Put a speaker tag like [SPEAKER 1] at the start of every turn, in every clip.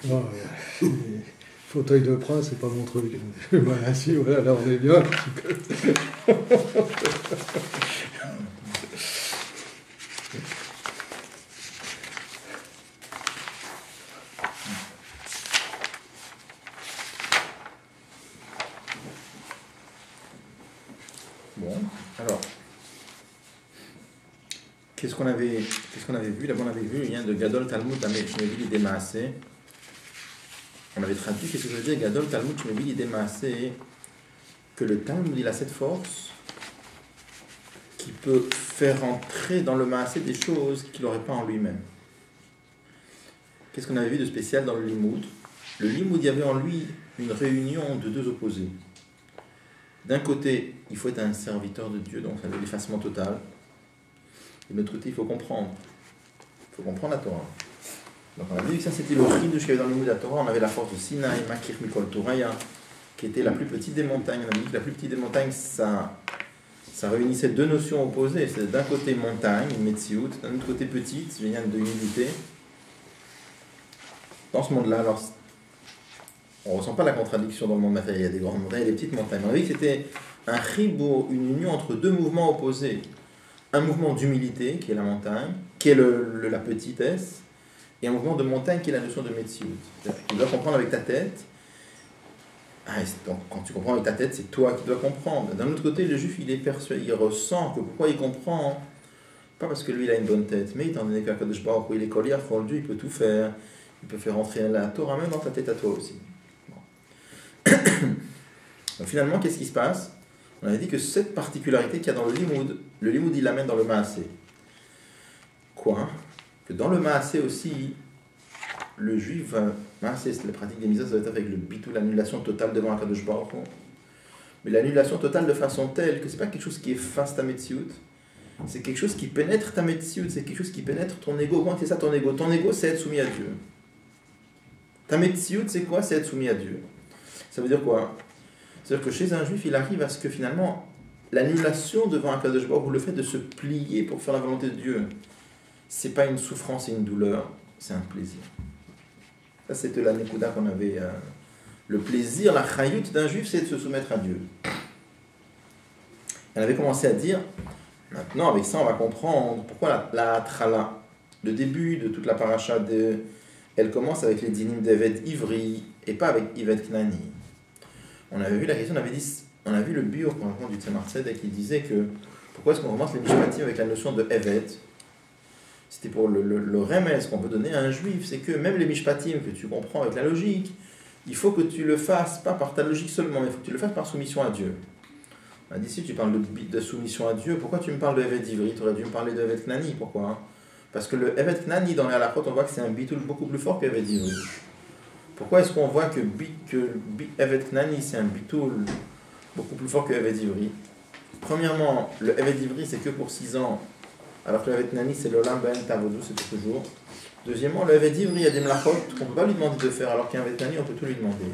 [SPEAKER 1] Non, fauteuil de prince, c'est pas mon truc. Voilà, si, voilà, là on est bien.
[SPEAKER 2] Bon, alors, qu'est-ce qu'on avait vu? D'abord, on avait vu le lien de Gadol Talmud Shmevili Demaaseh. On avait traduit, qu'est-ce que ça veut dire Gadol Talmud Shmevili Demaaseh? Que le Talmud, il a cette force qui peut faire entrer dans le Maaseh des choses qu'il n'aurait pas en lui-même. Qu'est-ce qu'on avait vu de spécial dans le Limoud? Le Limoud, il y avait en lui une réunion de deux opposés. D'un côté, il faut être un serviteur de Dieu, donc ça veut dire l'effacement total. Et de l'autre côté, il faut comprendre. Il faut comprendre la Torah. Donc on a vu que ça, c'était le chidouche qu'il y avait dans le Limoud de la Torah. On avait la force de Sinaï, Makir Mikol Toraya, qui était la plus petite des montagnes. On a dit que la plus petite des montagnes, ça réunissait deux notions opposées. C'est d'un côté montagne, Metsiout, d'un autre côté petite, génial de humilité. Dans ce monde-là, alors, on ne ressent pas la contradiction dans le monde matériel. Il y a des grandes montagnes et des petites montagnes. On a vu que c'était un chibour, une union entre deux mouvements opposés. Un mouvement d'humilité, qui est la montagne, qui est la petitesse, et un mouvement de montagne, qui est la notion de Metsiout. Tu dois comprendre avec ta tête. Donc, quand tu comprends avec ta tête, c'est toi qui dois comprendre. D'un autre côté, le juif, il est persuadé, il ressent que pourquoi il comprend, pas parce que lui, il a une bonne tête, mais étant donné qu'Akadosh Baruch Hu, il est collé à fond, Dieu, il peut tout faire. Il peut faire entrer la Torah même dans ta tête à toi aussi. Bon. Donc finalement, qu'est-ce qui se passe? On avait dit que cette particularité qu'il y a dans le Limoud, il l'amène dans le Maaseh. Quoi? Que dans le Maaseh aussi, le juif va... Maaseh, c'est la pratique des misas, ça va être avec le bitou, l'annulation totale devant Akadosh Baruch Hu. Mais l'annulation totale de façon telle que c'est pas quelque chose qui efface ta Metsiout, c'est quelque chose qui pénètre ta Metsiout, c'est quelque chose qui pénètre ton ego. Comment c'est ça ton ego? Ton ego, c'est être soumis à Dieu. Ta Metsiout, c'est quoi? C'est être soumis à Dieu. Ça veut dire quoi? C'est-à-dire que chez un juif, il arrive à ce que finalement, l'annulation devant un Kadosh Baruch Hu, ou le fait de se plier pour faire la volonté de Dieu, c'est pas une souffrance et une douleur, c'est un plaisir. Ça, c'était la Nekuda qu'on avait. Le plaisir, la chayut d'un juif, c'est de se soumettre à Dieu. Elle avait commencé à dire, maintenant, avec ça, on va comprendre pourquoi la trala, le début de toute la paracha de... Elle commence avec les dinim d'Eved Ivri et pas avec Ived Knani. On avait vu la question, on a vu le bio du Tzemar Tzedek qui disait que pourquoi est-ce qu'on commence les mishpatim avec la notion de Eved? C'était pour le remède qu'on peut donner à un juif, c'est que même les mishpatim que tu comprends avec la logique, il faut que tu le fasses pas par ta logique seulement, mais il faut que tu le fasses par soumission à Dieu. On a dit si tu parles de soumission à Dieu, pourquoi tu me parles de Eved Ivri? Tu aurais dû me parler de Eved Knani, pourquoi? Parce que le Evet Knani dans les halachot, on voit que c'est un bitul beaucoup plus fort que Evet Ivri. Pourquoi est-ce qu'on voit que Evet Knani c'est un bitul beaucoup plus fort que Evet Ivri? Premièrement, le Evet Ivri c'est que pour 6 ans, alors que le Evet Knani c'est l'Olam Ben Tavodou, c'est pour toujours. Deuxièmement, le Evet Ivri, il y a des mlachot qu'on ne peut pas lui demander de faire, alors qu'un Evet Knani on peut tout lui demander.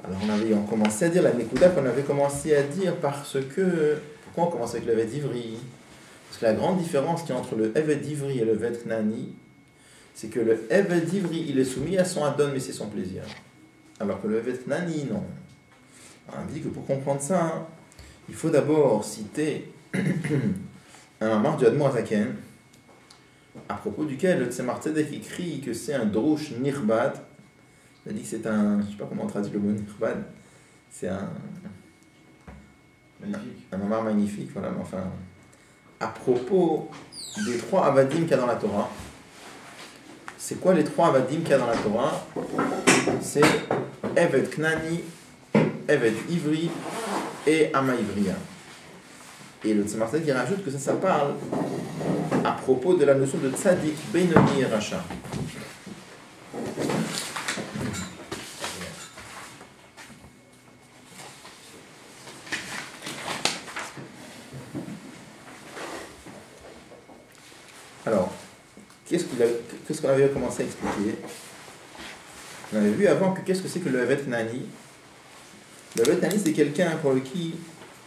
[SPEAKER 2] Alors on commençait à dire la Nekuda qu'on avait commencé à dire parce que... Pourquoi on commence avec le Evet Ivri? Parce que la grande différence qu'il y a entre le Eved Ivri et le Eved Knani, c'est que le Eved Ivri, il est soumis à son Adon, mais c'est son plaisir. Alors que le Eved Knani, non. Alors on dit que pour comprendre ça, il faut d'abord citer un mamar du Admor Azaken, à propos duquel le Tzemar Tzedek écrit que c'est un Drush Nirbad. Il a dit que c'est un... Je ne sais pas comment on traduit le mot Nirbad. C'est un...
[SPEAKER 3] Magnifique.
[SPEAKER 2] Un mamar magnifique, voilà, mais enfin... À propos des 3 avadim qu'il y a dans la Torah. C'est quoi les 3 avadim qu'il y a dans la Torah? C'est Eved Knani, Eved Ivri et Ama Ivriya. Et le Tzemar Tzedek rajoute que ça parle à propos de la notion de Tzadik, Benoni et Racha. Alors, qu'est-ce qu'on avait commencé à expliquer? On avait vu avant que qu'est-ce que c'est que le Evet Nani. Le Evet Nani, c'est quelqu'un pour qui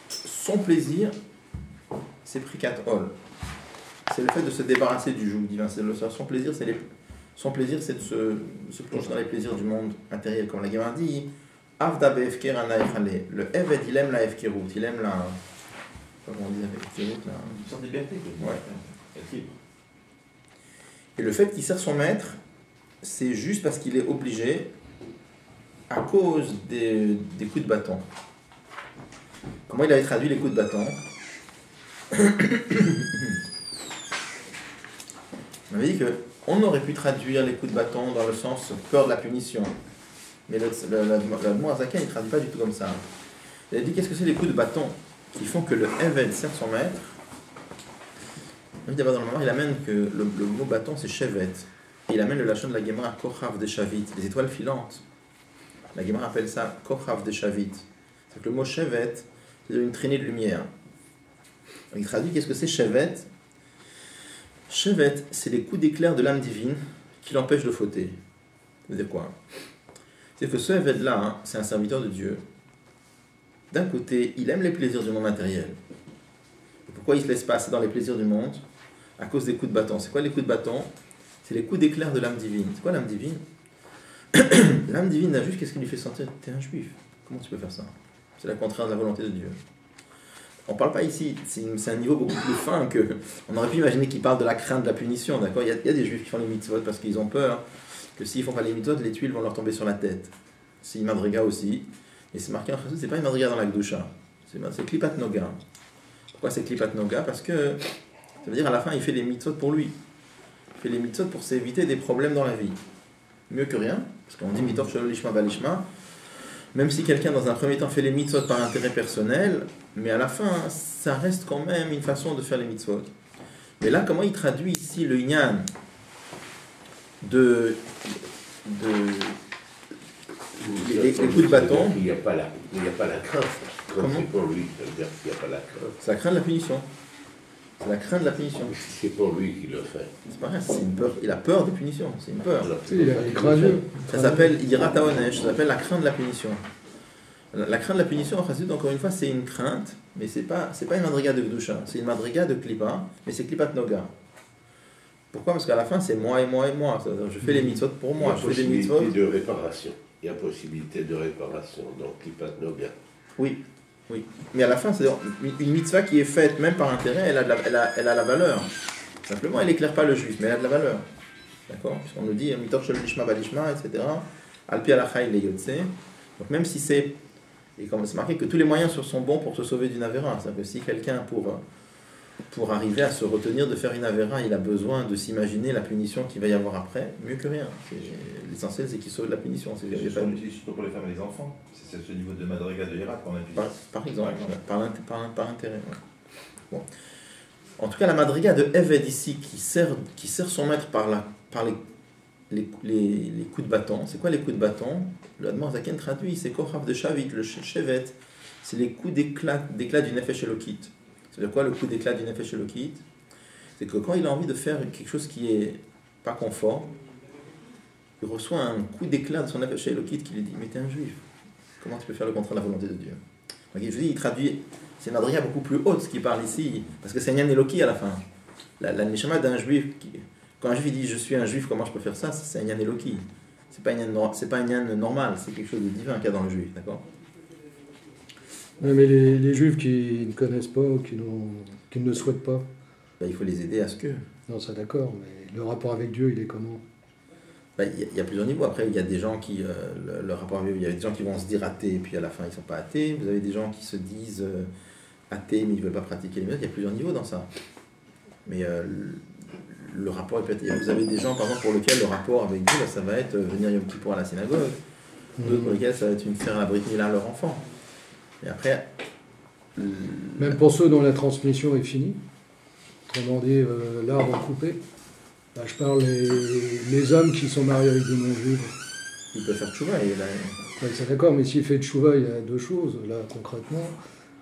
[SPEAKER 2] son plaisir, c'est Prikat Ol. C'est le fait de se débarrasser du joug divin. Son plaisir, c'est Son plaisir, c'est de se plonger dans les plaisirs du monde matériel. Comme la Gemara dit, Avda be'efker ana echale. Le Eved, il aime la efkerut, il aime la. Comment on dit avec efkerut là?
[SPEAKER 3] Une sorte de liberté.
[SPEAKER 2] Ouais.
[SPEAKER 3] Être libre.
[SPEAKER 2] Et le fait qu'il sert son maître, c'est juste parce qu'il est obligé à cause des coups de bâton. Comment il avait traduit les coups de bâton? On avait dit qu'on aurait pu traduire les coups de bâton dans le sens peur de la punition. Mais l'Admor Azaken, il ne traduit pas du tout comme ça. Il a dit qu'est-ce que c'est les coups de bâton qui font que le Eved sert son maître? D'abord dans le moment, il amène que le mot bâton c'est Shevet. Et il amène le lachon de la Gemara Kochav de Shavit, les étoiles filantes. La Gemara appelle ça Kochav de Shavit. C'est que le mot Shevet, c'est une traînée de lumière. Il traduit qu'est-ce que c'est Shevet? Shevet, c'est les coups d'éclair de l'âme divine qui l'empêchent de fauter. Ça veut dire quoi? C'est que ce Eved-là, c'est un serviteur de Dieu. D'un côté, il aime les plaisirs du monde matériel. Et pourquoi il ne se laisse pas passer dans les plaisirs du monde? À cause des coups de bâton. C'est quoi les coups de bâton? C'est les coups d'éclair de l'âme divine. C'est quoi l'âme divine? L'âme divine d'un juif, qu'est-ce qui lui fait sentir? T'es un juif. Comment tu peux faire ça? C'est la contraire de la volonté de Dieu. On ne parle pas ici, c'est un niveau beaucoup plus fin que... On aurait pu imaginer qu'il parle de la crainte de la punition, d'accord? Il y a des juifs qui font les mitzvot parce qu'ils ont peur que s'ils ne font pas les mitzvot, les tuiles vont leur tomber sur la tête. C'est une madriga aussi. Et c'est marqué en français, c'est pas une madriga dans la Gdusha. C'est Klipat Noga. Pourquoi c'est Klipat Noga? Parce que ça veut dire à la fin, il fait les mitzvot pour lui. Il fait les mitzvot pour s'éviter des problèmes dans la vie. Mieux que rien, parce qu'on dit mitor shelo lishma balishma. Même si quelqu'un dans un premier temps fait les mitzvot par intérêt personnel, mais à la fin, ça reste quand même une façon de faire les mitzvot. Mais là, comment il traduit ici le inyan les coups de bâton?
[SPEAKER 4] Il n'y a pas la crainte. Quand
[SPEAKER 2] Comment?
[SPEAKER 4] c'est pour lui, ça veut dire qu'il n'y a pas la crainte.
[SPEAKER 2] C'est la crainte de la punition. C'est la crainte de la punition.
[SPEAKER 4] C'est pour lui qui le fait.
[SPEAKER 2] C'est pas rien, c'est une peur. Il a peur des punitions, c'est une peur.
[SPEAKER 1] Il est crâneux.
[SPEAKER 2] Ça s'appelle Irata Onesh, ça s'appelle la crainte de la punition. La crainte de la punition, en fait, encore une fois, c'est une crainte, mais c'est pas une madriga de Gdusha, c'est une madriga de Klipa, mais c'est Klipat Noga. Pourquoi? Parce qu'à la fin, c'est moi et moi et moi. Je fais les mitzvot pour moi, je fais les mitzvot.
[SPEAKER 4] Il y a possibilité de réparation. Il y a possibilité de réparation, donc Klipat Noga.
[SPEAKER 2] Oui. Oui, mais à la fin, c'est une mitzvah qui est faite même par intérêt, elle a la valeur. Simplement, elle n'éclaire pas le juif, mais elle a de la valeur. D'accord? Puisqu'on nous dit, mitor shel lishma balishma, etc. Alpi alachai le yotse. Donc même si c'est, et comme c'est marqué que tous les moyens sont bons pour se sauver d'une avéra. C'est-à-dire que si quelqu'un, pour arriver à se retenir de faire une avéra, il a besoin de s'imaginer la punition qu'il va y avoir après, mieux que rien. L'essentiel, c'est qu'il sauve de la punition.
[SPEAKER 3] C'est surtout pour les femmes et les enfants. C'est ce niveau de madriga de Hirak qu'on a dit.
[SPEAKER 2] Par exemple, par intérêt. Ouais. Bon. En tout cas, la madriga de Eved ici, qui sert son maître par les coups de bâton. C'est quoi les coups de bâton? Le Admor Zaken traduit, c'est Kochav de Shavit, le Shevet. C'est les coups d'éclat du Nefesh Elokit. C'est-à-dire quoi le coup d'éclat du Nefesh Elokit? C'est que quand il a envie de faire quelque chose qui est pas conforme, il reçoit un coup d'éclat de son Nefesh Elokit qui lui dit, mais t'es un juif. Comment tu peux faire le contraire de la volonté de Dieu? Donc, je dis, il traduit, c'est une madriga beaucoup plus haute ce qu'il parle ici, parce que c'est Nyan Eloki à la fin. La neshama d'un juif, quand un juif dit je suis un juif, comment je peux faire ça? C'est un Nyan Eloki. C'est pas un Nyan normal, c'est quelque chose de divin qu'il y a dans le juif, d'accord?
[SPEAKER 1] Ouais, mais les juifs qui ne connaissent pas, qui ne le souhaitent pas.
[SPEAKER 2] Ben, il faut les aider à ce que.
[SPEAKER 1] Non, ça d'accord, mais le rapport avec Dieu, il est comment?
[SPEAKER 2] Il y a plusieurs niveaux. Après, il y a des gens qui, le rapport avec Dieu, il y a des gens qui vont se dire athées, et puis à la fin, ils ne sont pas athées. Vous avez des gens qui se disent athées, mais ils ne veulent pas pratiquer les méthodes. Il y a plusieurs niveaux dans ça. Mais le rapport est peut-être... Vous avez des gens, par exemple, pour lesquels le rapport avec Dieu, ça va être venir Yom Kippour à la synagogue. D'autres pour lesquels ça va être faire la Brit Mila à leur enfant. Et après...
[SPEAKER 1] Même pour ceux dont la transmission est finie, autrement dit, l'arbre coupé. Là, je parle les hommes qui sont mariés avec des non-juifs.
[SPEAKER 2] Ils peuvent faire tchouva.
[SPEAKER 1] Oui, c'est d'accord, mais s'il fait tchouva, il y a deux choses, là, concrètement.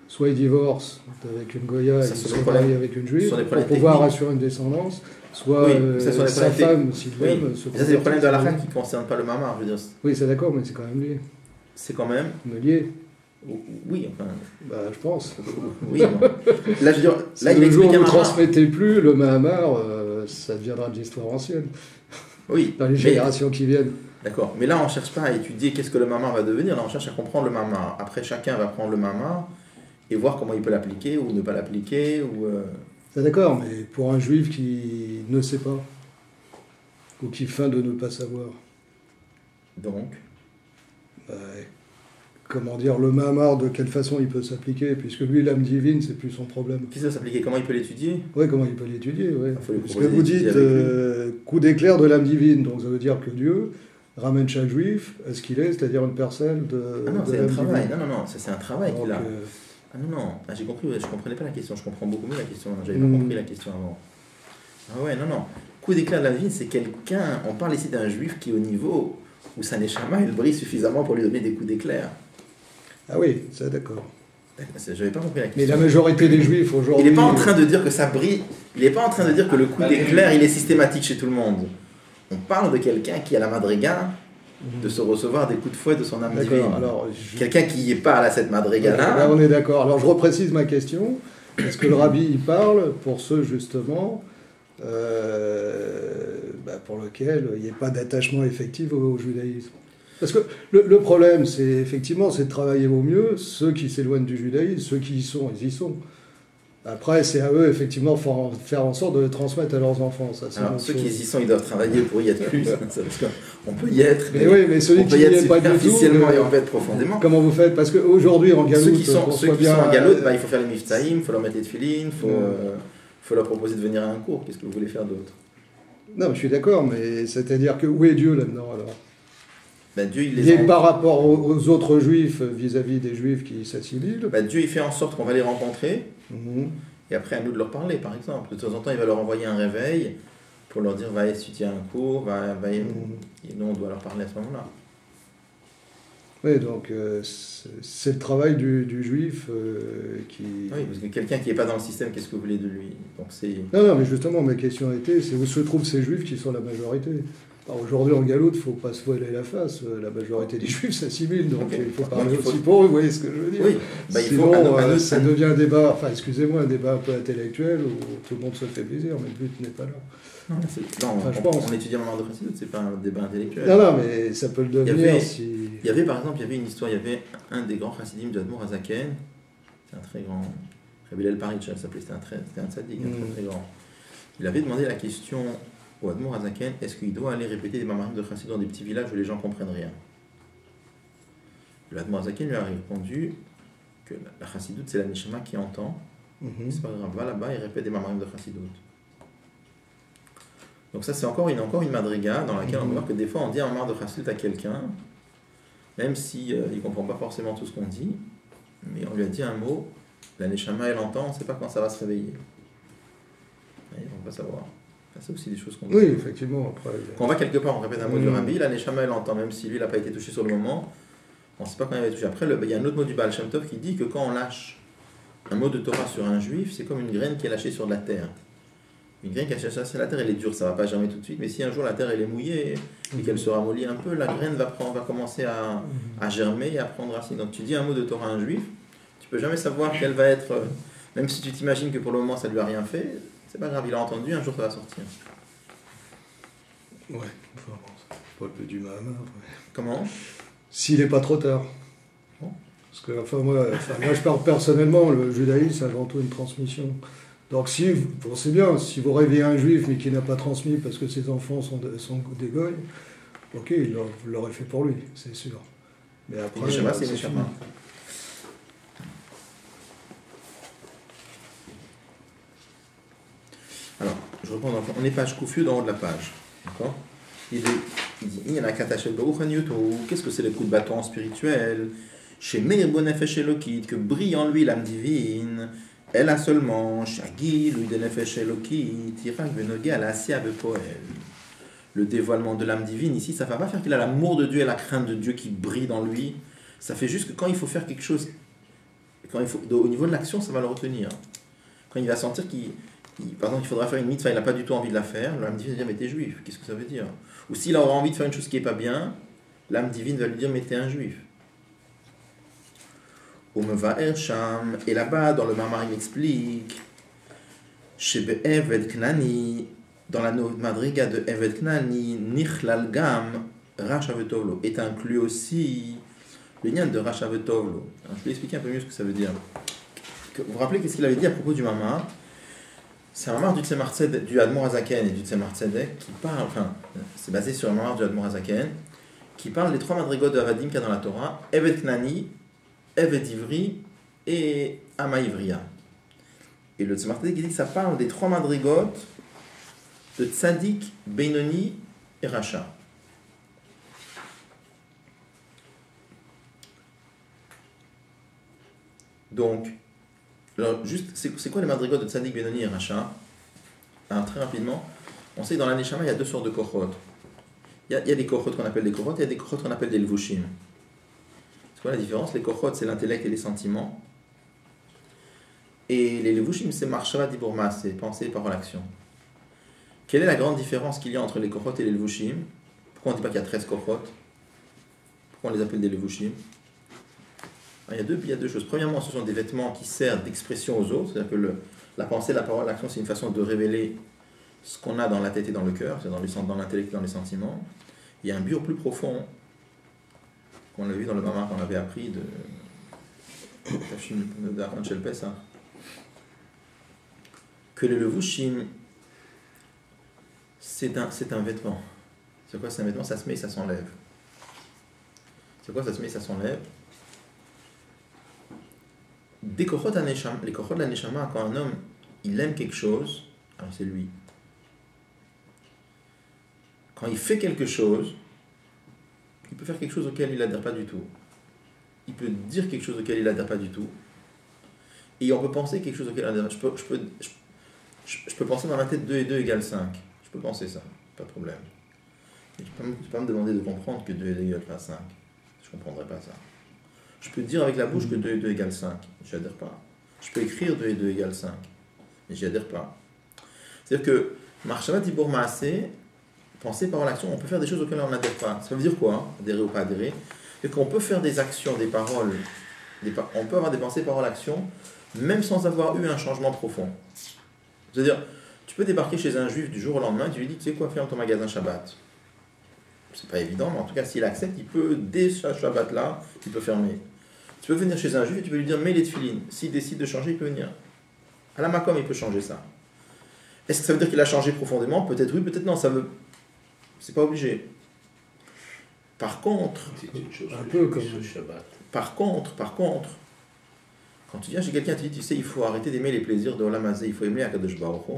[SPEAKER 1] Soit il divorce avec une goya et il se marie avec une juive pour pouvoir assurer une descendance, soit sa femme, s'il l'aime...
[SPEAKER 2] Ça, c'est le problème de la fin qui ne concerne pas le mamar, je veux dire.
[SPEAKER 1] Oui, c'est d'accord, mais c'est quand même lié.
[SPEAKER 2] C'est quand même...
[SPEAKER 1] Lié.
[SPEAKER 2] Oui, enfin...
[SPEAKER 1] Bah, je pense.
[SPEAKER 2] Oui, non. Là, je veux dire... Là,
[SPEAKER 1] si le jour où vous ne transmettez plus le Mahamar, ça deviendra de l'histoire ancienne. dans les générations qui viennent.
[SPEAKER 2] D'accord, mais là on ne cherche pas à étudier qu'est-ce que le mamar va devenir, là on cherche à comprendre le mamar. Après chacun va prendre le mamar et voir comment il peut l'appliquer ou ne pas l'appliquer.
[SPEAKER 1] D'accord, mais pour un juif qui ne sait pas, ou qui feint de ne pas savoir.
[SPEAKER 2] Donc
[SPEAKER 1] comment dire, le mamar, de quelle façon il peut s'appliquer, puisque lui, l'âme divine, c'est plus son problème.
[SPEAKER 2] Qui ça s'appliquer? Comment il peut l'étudier?
[SPEAKER 1] Oui, comment il peut l'étudier, oui. Parce que vous dites coup d'éclair de l'âme divine, donc ça veut dire que Dieu ramène chaque juif à ce qu'il est, c'est-à-dire une personne de.
[SPEAKER 2] Ah non,
[SPEAKER 1] de
[SPEAKER 2] c'est un travail.
[SPEAKER 1] Divine.
[SPEAKER 2] Non, c'est un travail qu'il a. Ah non, j'ai compris, je ne comprenais pas la question, je comprends beaucoup mieux la question, j'avais pas compris la question avant. Ah ouais, non. Coup d'éclair de la vie, c'est quelqu'un, on parle ici d'un juif qui est au niveau où sa neshama, elle brille suffisamment pour lui donner des coups d'éclair.
[SPEAKER 1] Ah oui, ça d'accord.
[SPEAKER 2] J'avais pas compris la question.
[SPEAKER 1] Mais la majorité des juifs aujourd'hui...
[SPEAKER 2] Il n'est pas en train de dire que ça brille, il n'est pas en train de dire que le coup d'éclair, il est systématique chez tout le monde. On parle de quelqu'un qui a la madriga de se recevoir des coups de fouet de son âme divine. Quelqu'un qui n'est pas à cette madriga-là.
[SPEAKER 1] Là, on est d'accord. Alors je reprécise ma question. Est-ce que le rabbi il parle pour ceux justement pour lequel il n'y ait pas d'attachement effectif au judaïsme? Parce que le problème, c'est effectivement, c'est de travailler au mieux ceux qui s'éloignent du judaïsme, ceux qui y sont, ils y sont. Après, c'est à eux, effectivement, faire en sorte de le transmettre à leurs enfants. Ça,
[SPEAKER 2] alors, ceux qui y sont, ils doivent travailler pour y être plus. Parce qu'on peut y être,
[SPEAKER 1] mais oui, mais celui qui n'y est pas du tout,
[SPEAKER 2] et on peut être profondément.
[SPEAKER 1] Comment vous faites? Parce qu'aujourd'hui, en Galoute,
[SPEAKER 2] ceux qui sont en Galoute, il faut faire les miftaïm, il faut leur mettre les tefilines, il faut leur proposer de venir à un cours. Qu'est-ce que vous voulez faire d'autre?
[SPEAKER 1] Non, je suis d'accord, mais c'est-à-dire que où est Dieu là-dedans, alors?
[SPEAKER 2] Dieu,
[SPEAKER 1] par rapport aux autres juifs vis-à-vis des juifs qui s'assimilent.
[SPEAKER 2] Dieu, il fait en sorte qu'on va les rencontrer, et après à nous de leur parler, par exemple. De temps en temps, il va leur envoyer un réveil pour leur dire va étudier un cours, et nous, on doit leur parler à ce moment-là.
[SPEAKER 1] Oui, donc c'est le travail du juif qui...
[SPEAKER 2] Oui, parce que quelqu'un qui n'est pas dans le système, qu'est-ce que vous voulez de lui? Donc,
[SPEAKER 1] Non, mais justement, ma question était, c'est où se trouvent ces juifs qui sont la majorité? Alors, aujourd'hui, en Galoute, il ne faut pas se voiler la face. La majorité des juifs s'assimilent, donc il faut parler aussi pour eux, vous voyez ce que je veux dire?
[SPEAKER 2] Oui,
[SPEAKER 1] sinon, ça devient un débat, un débat un peu intellectuel où tout le monde se fait plaisir, mais le but n'est pas là.
[SPEAKER 2] On étudie un moment de Chassidut, c'est pas un débat intellectuel.
[SPEAKER 1] Non, mais ça peut le devenir
[SPEAKER 2] il y avait, par exemple, une histoire, il y avait un des grands chassidim de Admour Hazaken, c'est un très grand, Rabbi El Paritch, s'appelait, c'était un tzaddik, un très grand. Il avait demandé la question au Admour Hazaken, est-ce qu'il doit aller répéter des mamarim de chassidut dans des petits villages où les gens ne comprennent rien? Le Admour Hazaken lui a répondu que la chassidut, c'est la neshama qui entend, c'est pas grave, va là-bas et répète des mamarim de chassidut. Donc ça, c'est encore une madriga dans laquelle on voit que des fois, on dit un mamar de chassidut à quelqu'un, même si il ne comprend pas forcément tout ce qu'on dit, mais on lui a dit un mot, la neshama, elle entend, on ne sait pas quand ça va se réveiller. Et on va savoir. C'est aussi des choses qu'on dit.
[SPEAKER 1] Oui, effectivement. Après,
[SPEAKER 2] quand on va quelque part, on répète un mot du rabbi, la neshama, elle entend, même si lui, il n'a pas été touché sur le moment, on ne sait pas quand il va être touché. Après, il y a un autre mot du Baal Shem Tov qui dit que quand on lâche un mot de Torah sur un juif, c'est comme une graine qui est lâchée sur de la terre. Une graine qui est lâchée sur la terre, elle est dure, ça ne va pas germer tout de suite, mais si un jour la terre elle est mouillée et qu'elle se ramollit un peu, la graine va commencer à germer et à prendre racine. Donc tu dis un mot de Torah à un juif, tu ne peux jamais savoir quelle va être, même si tu t'imagines que pour le moment ça ne lui a rien fait, c'est pas grave, il a entendu, un jour ça va sortir.
[SPEAKER 1] Ouais, enfin, c'est pas le but du Mahamar. Ouais.
[SPEAKER 2] Comment?
[SPEAKER 1] S'il n'est pas trop tard. Bon. Parce que, moi, je parle personnellement, le judaïsme, c'est avant tout une transmission. Donc, vous savez bien, si vous réveillez un juif, mais qui n'a pas transmis parce que ses enfants sont des goy, ok, vous l'aurez fait pour lui, c'est sûr. Mais après,
[SPEAKER 2] c'est fini. Alors, je reprends, on est page Koufiou dans haut de la page. D'accord? Il dit, il y en a qu'attaché qu'est-ce que c'est le coup de bâton spirituel? Chez Meir Bonefesh Elokit, que brille en lui l'âme divine. Elle a seulement Shagil ou Denefesh Elokit, Irak Benogi à la Sia Bepoel. Le dévoilement de l'âme divine, ici, ça ne va pas faire qu'il a l'amour de Dieu et la crainte de Dieu qui brille dans lui. Ça fait juste que quand il faut faire quelque chose, au niveau de l'action, ça va le retenir. Quand il va sentir par exemple, il faudra faire une mitzvah, il n'a pas du tout envie de la faire, l'âme divine va dire, mais t'es juif, qu'est-ce que ça veut dire? Ou s'il aura envie de faire une chose qui n'est pas bien, l'âme divine va lui dire, mais t'es un juif. Et là-bas, dans le Mamar, il explique, chez Be'eved Knani, dans la madriga de Evet Knani, Nichlal Gam, Racha Vetovlo, est inclus aussi le lien de Racha Vetovlo. Je vais expliquer un peu mieux ce que ça veut dire. Vous vous rappelez qu'est-ce qu'il avait dit à propos du Mamar? C'est un Mamar du Admor Hazaken et du Tzemar Tzedek qui parle, enfin, c'est basé sur un Mamar du Admor Hazaken, qui parle des trois madrigotes de Avadim qu'il y a dans la Torah, Evet Knani, Evet Ivri et Ama Ivriya. Et le Tzemar Tzedek dit que ça parle des trois madrigotes de Tzadik, Benoni et Racha. Donc, alors juste, c'est quoi les madrigotes de Tzadik, Benoni et Racha? Alors, très rapidement, on sait que dans la Neshama, il y a deux sortes de kochot. Il y a des kochot qu'on appelle des kochot, et il y a des kochot qu'on appelle des levushim. C'est quoi la différence? Les kochot, c'est l'intellect et les sentiments. Et les levushim, c'est marshava dibourma, c'est pensée, parole, action. Quelle est la grande différence qu'il y a entre les kochot et les levushim? Pourquoi on ne dit pas qu'il y a 13 kochot? Pourquoi on les appelle des levushim? Il y a deux choses. Premièrement, ce sont des vêtements qui servent d'expression aux autres, c'est-à-dire que la pensée, la parole, l'action, c'est une façon de révéler ce qu'on a dans la tête et dans le cœur, c'est-à-dire dans l'intellect et dans les sentiments. Il y a un but plus profond, qu'on a vu dans le Mamar qu'on avait appris de Aaron Shel Pesach, que le levushim, c'est un vêtement. C'est quoi, c'est un vêtement? Ça se met et ça s'enlève. C'est quoi, ça se met et ça s'enlève? Les kochot de la neshama, quand un homme il aime quelque chose, alors c'est lui. Quand il fait quelque chose, il peut faire quelque chose auquel il n'adhère pas du tout. Il peut dire quelque chose auquel il n'adhère pas du tout. Et on peut penser quelque chose auquel il adhère. Je peux penser dans ma tête 2 et 2 égale 5. Je peux penser ça, pas de problème. Mais tu ne peux pas me demander de comprendre que 2 et 2 égale 5. Je ne comprendrai pas ça. Je peux dire avec la bouche que 2 et 2 égale 5. Je n'adhère pas. Je peux écrire 2 et 2 égale 5. Mais j'y adhère pas. C'est-à-dire que Marshava Dibur Maaseh, penser, parole, action, on peut faire des choses auxquelles on n'adhère pas. Ça veut dire quoi, adhérer ou pas adhérer? C'est qu'on peut faire des actions, des paroles, on peut avoir des pensées, paroles, actions, même sans avoir eu un changement profond. C'est-à-dire, tu peux débarquer chez un juif du jour au lendemain et tu lui dis, tu sais quoi, ferme ton magasin Shabbat. C'est pas évident, mais en tout cas, s'il accepte, il peut, dès ce Shabbat-là, il peut fermer. Tu peux venir chez un juif et tu peux lui dire, mets les tefilines. S'il décide de changer, il peut venir. À la Makom, il peut changer ça. Est-ce que ça veut dire qu'il a changé profondément? Peut-être oui, peut-être non. C'est pas obligé. Par contre,
[SPEAKER 4] c'est une chose
[SPEAKER 1] un peu comme
[SPEAKER 4] le Shabbat.
[SPEAKER 2] Par contre, quand tu viens chez quelqu'un, tu dis, tu sais, il faut arrêter d'aimer les plaisirs de Olam Hazé, il faut aimer Akadosh Baruch Hu.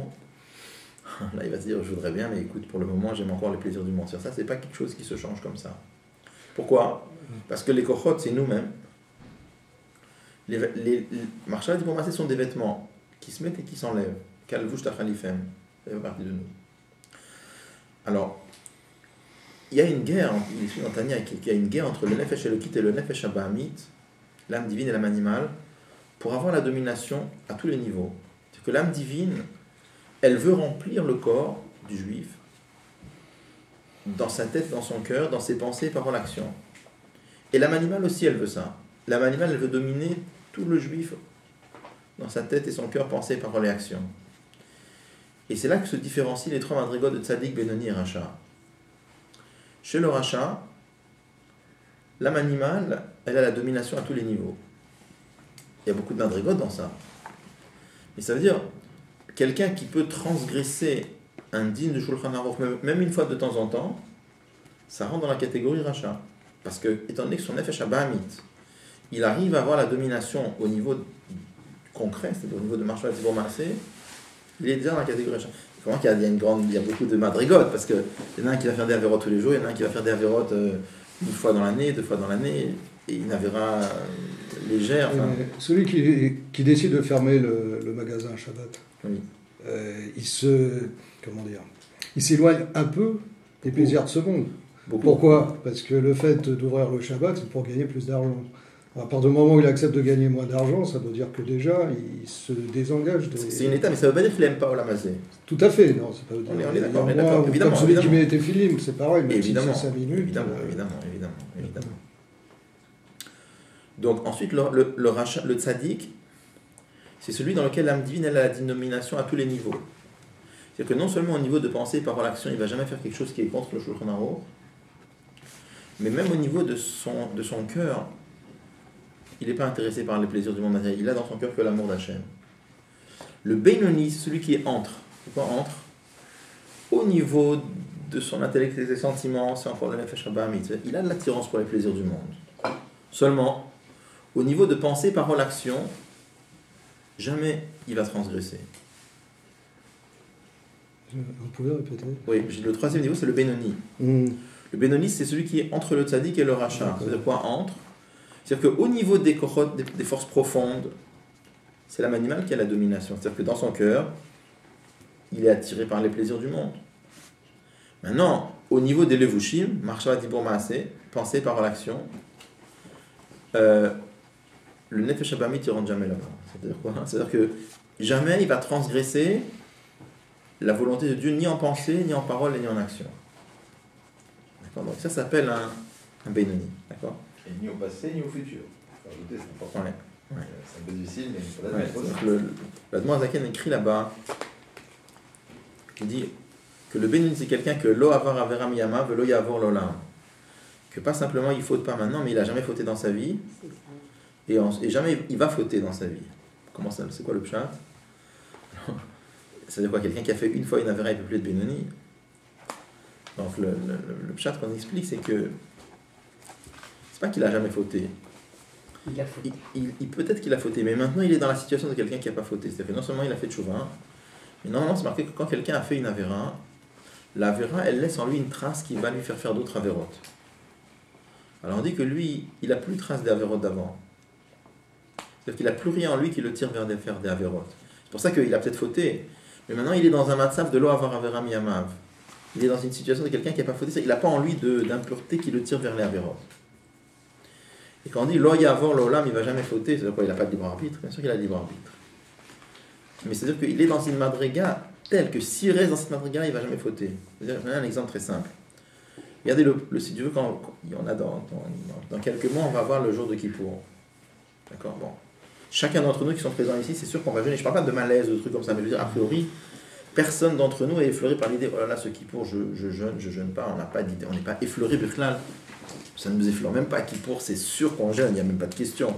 [SPEAKER 2] Là, il va se dire, je voudrais bien, mais écoute, pour le moment, j'aime encore les plaisirs du monde. Ça, c'est pas quelque chose qui se change comme ça. Pourquoi? Parce que les kochot, c'est nous-mêmes. Les marshals diplomaties sont des vêtements qui se mettent et qui s'enlèvent. Kalvush tachalifem, ça fait partie de nous. Alors, il y a une guerre, il est dans Tania, il y a une guerre entre le Nefesh Elokit et le Nefesh Abahamit, l'âme divine et l'âme animale, pour avoir la domination à tous les niveaux. C'est que l'âme divine, elle veut remplir le corps du juif, dans sa tête, dans son cœur, dans ses pensées, paroles, actions. Et l'âme animale aussi, elle veut ça. L'âme animale, elle veut dominer tout le juif dans sa tête et son cœur, pensée, paroles et actions. Et c'est là que se différencient les trois madrigotes de Tzadik, Benoni et Racha. Chez le Racha, l'âme animale, elle a la domination à tous les niveaux. Il y a beaucoup de madrigotes dans ça. Mais ça veut dire, quelqu'un qui peut transgresser un digne de Shulchan Aruch, même une fois de temps en temps, ça rentre dans la catégorie Racha. Parce que, étant donné que son Nefesh Abahamit, il arrive à avoir la domination au niveau concret, c'est-à-dire au niveau de Marshal Tzibor Maaseh, il est déjà dans la catégorie Racha. Comment qu'il y a beaucoup de madrigotes, parce qu'il y en a un qui va faire des avérotes tous les jours, il y en a un qui va faire des avérotes une fois dans l'année, 2 fois dans l'année, et une avéra légère. Enfin...
[SPEAKER 1] Celui qui décide de fermer le magasin Shabbat, oui. Il s'éloigne un peu des plaisirs de ce monde. Beaucoup. Pourquoi? Parce que le fait d'ouvrir le Shabbat, c'est pour gagner plus d'argent. À partir du moment où il accepte de gagner moins d'argent, ça veut dire que déjà, il se désengage.
[SPEAKER 2] C'est une étape, mais ça ne veut pas dire qu'il n'aime pas Olam Hazé.
[SPEAKER 1] Tout à fait, non, c'est pas dire.
[SPEAKER 2] On est d'accord,
[SPEAKER 1] évidemment. Comme celui qui met tes films, c'est pareil, même
[SPEAKER 2] évidemment,
[SPEAKER 1] si c'est 5 minutes.
[SPEAKER 2] Évidemment. Donc ensuite, le tzaddik, c'est celui dans lequel l'âme divine elle a la dénomination à tous les niveaux. C'est-à-dire que non seulement au niveau de pensée, parole, action, il ne va jamais faire quelque chose qui est contre le Shulchan Aruch, mais même au niveau de son cœur, il n'est pas intéressé par les plaisirs du monde matériel. Il a dans son cœur que l'amour d'Hachem. Le Benoni, celui qui est entre. C'est quoi entre? Au niveau de son intellect et ses sentiments, c'est encore le Nefesh Habahamit. Il a de l'attirance pour les plaisirs du monde. Seulement, au niveau de pensée, parole, action, jamais il va transgresser.
[SPEAKER 1] Vous pouvez répéter?
[SPEAKER 2] Oui, le troisième niveau, c'est le Benoni. Le Benoni, c'est celui qui est entre le tzaddik et le rachat. C'est-à-dire quoi entre? C'est-à-dire qu'au niveau des kohot, des forces profondes, c'est l'âme animale qui a la domination. C'est-à-dire que dans son cœur, il est attiré par les plaisirs du monde. Maintenant, au niveau des levushim, marshava dibur maaseh, pensée, parole, action, le nefesh habahamit ne rentre jamais là-bas. C'est-à-dire quoi? C'est-à-dire que jamais il va transgresser la volonté de Dieu, ni en pensée, ni en parole, ni en action. D'accord? Donc ça s'appelle un Benoni. D'accord?
[SPEAKER 3] Et ni au passé, ni au futur. C'est important.
[SPEAKER 2] Ouais.
[SPEAKER 3] C'est un peu difficile, mais il faut
[SPEAKER 2] l'Admor Zaken écrit là-bas, il dit que le Benoni, c'est quelqu'un que lo avar avera miyama velo yavor l'olam. Que pas simplement il faute pas maintenant, mais il a jamais fauté dans sa vie, et jamais il va fauter dans sa vie. Comment ça? C'est quoi le pshat? C'est-à-dire quoi? Quelqu'un qui a fait une fois une avera, il ne peut plus être Benoni. Donc le pshat qu'on explique, c'est que c'est pas qu'il a jamais fauté.
[SPEAKER 5] Il a fauté.
[SPEAKER 2] Peut-être qu'il a fauté, mais maintenant il est dans la situation de quelqu'un qui n'a pas fauté. C'est-à-dire que non seulement il a fait tchouva, mais normalement c'est marqué que quand quelqu'un a fait une avera, l'avera, elle laisse en lui une trace qui va lui faire d'autres avérotes. Alors on dit que lui, il n'a plus trace des avérotes d'avant. C'est-à-dire qu'il n'a plus rien en lui qui le tire vers faire des avérotes. C'est pour ça qu'il a peut-être fauté, mais maintenant il est dans un matzav de lo avar avera miyamav. Il est dans une situation de quelqu'un qui n'a pas fauté, il n'a pas en lui d'impureté qui le tire vers les avérotes. Et quand on dit lo yavor l'olam, il ne va jamais fauter, c'est-à-dire qu'il n'a pas de libre arbitre, bien sûr qu'il a libre arbitre. Mais c'est-à-dire qu'il est dans une madriga telle que s'il reste dans cette madriga, il ne va jamais fauter. C'est-à-dire, je vais donner un exemple très simple. Regardez, si tu veux, quand on a dans quelques mois, on va voir le jour de Kippour. D'accord? Bon. Chacun d'entre nous qui sont présents ici, c'est sûr qu'on va jeûner. Je ne parle pas de malaise ou de trucs comme ça, mais je veux dire, a priori, personne d'entre nous est effleuré par l'idée, oh là là, ce Kippour, je jeûne pas, on n'a pas d'idée, on n'est pas effleuré, Birklal. Ça ne nous effleure même pas. Kippour, c'est sûr qu'on jeûne, il n'y a même pas de question.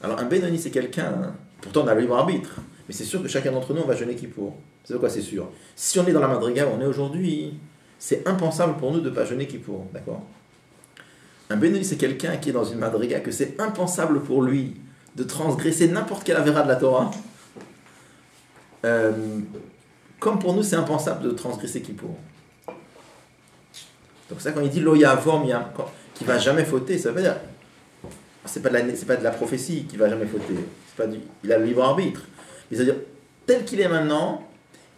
[SPEAKER 2] Alors, un Benoni, c'est quelqu'un, pourtant on a le libre arbitre, mais c'est sûr que chacun d'entre nous, on va jeûner Kippour. C'est de quoi c'est sûr? Si on est dans la Madriga où on est aujourd'hui, c'est impensable pour nous de ne pas jeûner Kippour. D'accord? Un Benoni, c'est quelqu'un qui est dans une Madriga que c'est impensable pour lui de transgresser n'importe quelle avéra de la Torah. Comme pour nous, c'est impensable de transgresser Kippour. Donc ça, quand il dit lo yavor miyam, qui va jamais fauter, ça veut dire c'est pas de la prophétie qui va jamais fauter. Il a le libre arbitre. Mais c'est-à-dire tel qu'il est maintenant,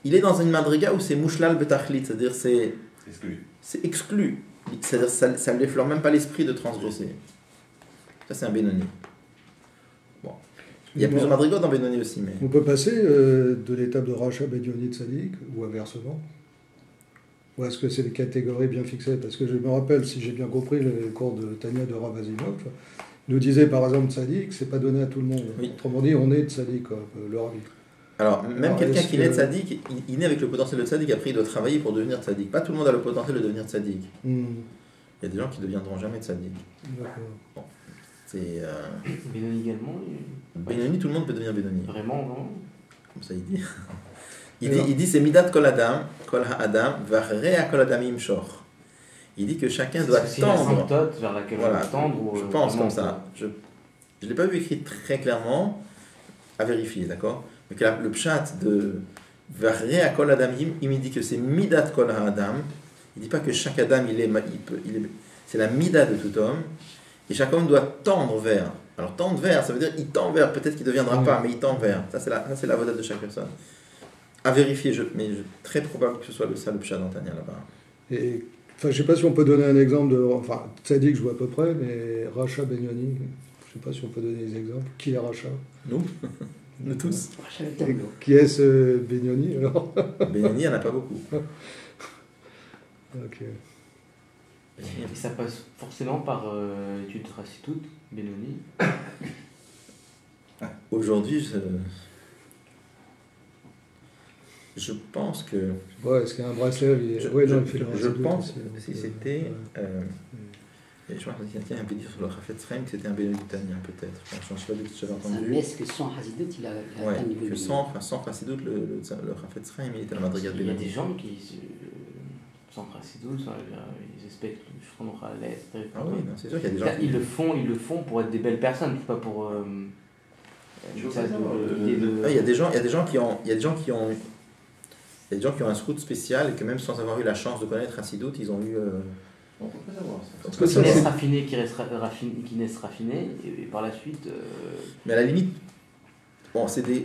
[SPEAKER 2] il est dans une madriga où c'est mouchlal betachlit, c'est-à-dire c'est exclu. C'est-à-dire ça ne l'effleure même pas l'esprit de transgresser. Ça c'est un Benoni. Bon. Il y a plusieurs madrigos dans Benoni aussi, mais
[SPEAKER 1] on peut passer de l'étape de rachat Benoni Tzadik ou inversement. Ou est-ce que c'est des catégories bien fixées? Parce que je me rappelle, si j'ai bien compris, le cours de Tania de Rav Azinov nous disait par exemple Tzadik, c'est pas donné à tout le monde. Oui. Autrement dit, on est Tzadik, le Ravi.
[SPEAKER 2] Alors, même quelqu'un qui naît de Tzadik, il naît avec le potentiel de Tzadik, après il doit travailler pour devenir Tzadik. Pas tout le monde a le potentiel de devenir Tzadik. Il y a des gens qui ne deviendront jamais Tzadik.
[SPEAKER 1] D'accord.
[SPEAKER 2] Bon. C'est.
[SPEAKER 5] Benoni également
[SPEAKER 2] Benoni, tout le monde peut devenir Benoni.
[SPEAKER 5] Vraiment, non?
[SPEAKER 2] Comme ça, il dit. Il dit c'est midat kol adam, kol ha'adam, v'achrea kol adam imshor. Il dit que chacun doit tendre.
[SPEAKER 5] C'est vers laquelle on doit tendre.
[SPEAKER 2] Je pense comme ça. Je ne l'ai pas vu écrit très clairement, à vérifier, d'accord? Mais que le pshat de v'achrea kol adam, il me dit que c'est midat kol ha'adam. Il ne dit pas que chaque adam, c'est la mida de tout homme. Et chaque homme doit tendre vers. Alors tendre vers, ça veut dire il tend vers. Peut-être qu'il ne deviendra pas, mais il tend vers. Ça, c'est la vedette de chaque personne. À vérifier, mais très probable que ce soit ça le pshat d'Antania là-bas.
[SPEAKER 1] Et je ne sais pas si on peut donner un exemple de. Enfin, Tzadik, je vois à peu près, mais Racha Benoni, je ne sais pas si on peut donner des exemples. Qui est Racha?
[SPEAKER 2] Nous Nous tous.
[SPEAKER 1] Et qui est ce Benoni alors?
[SPEAKER 2] Benoni, il n'y en a pas beaucoup.
[SPEAKER 1] Ok.
[SPEAKER 5] Et ça passe forcément par l'étude de Racitout, Benoni.
[SPEAKER 2] Je pense que...
[SPEAKER 1] Ouais, est-ce qu'il y a un bracelet
[SPEAKER 2] je pense que si c'était... je pense qu'il y a un peu dire sur le Chafetz Chaim que c'était un bénédictanien, peut-être. Je ne sais pas du tout si j'avais entendu.
[SPEAKER 6] Mais est-ce que sans Chassidut, il a
[SPEAKER 2] atteint le niveau de... Sans Chassidut, le Chafetz Chaim, il était à la madriga de
[SPEAKER 5] Il y a des gens qui, sans Chassidut, ils espèrent que le Shulchan Aruch à l'Est.
[SPEAKER 2] Ah oui, c'est sûr qu'il y a des gens
[SPEAKER 5] ils le font pour être des belles personnes, pas pour...
[SPEAKER 2] il y a des gens qui ont un scout spécial et que même sans avoir eu la chance de connaître Chassidut, ils ont eu...
[SPEAKER 5] On peut pas savoir ça. Qui naissent raffinés, qui naissent raffinés, et par la suite...
[SPEAKER 2] Mais à la limite, bon, c'est des...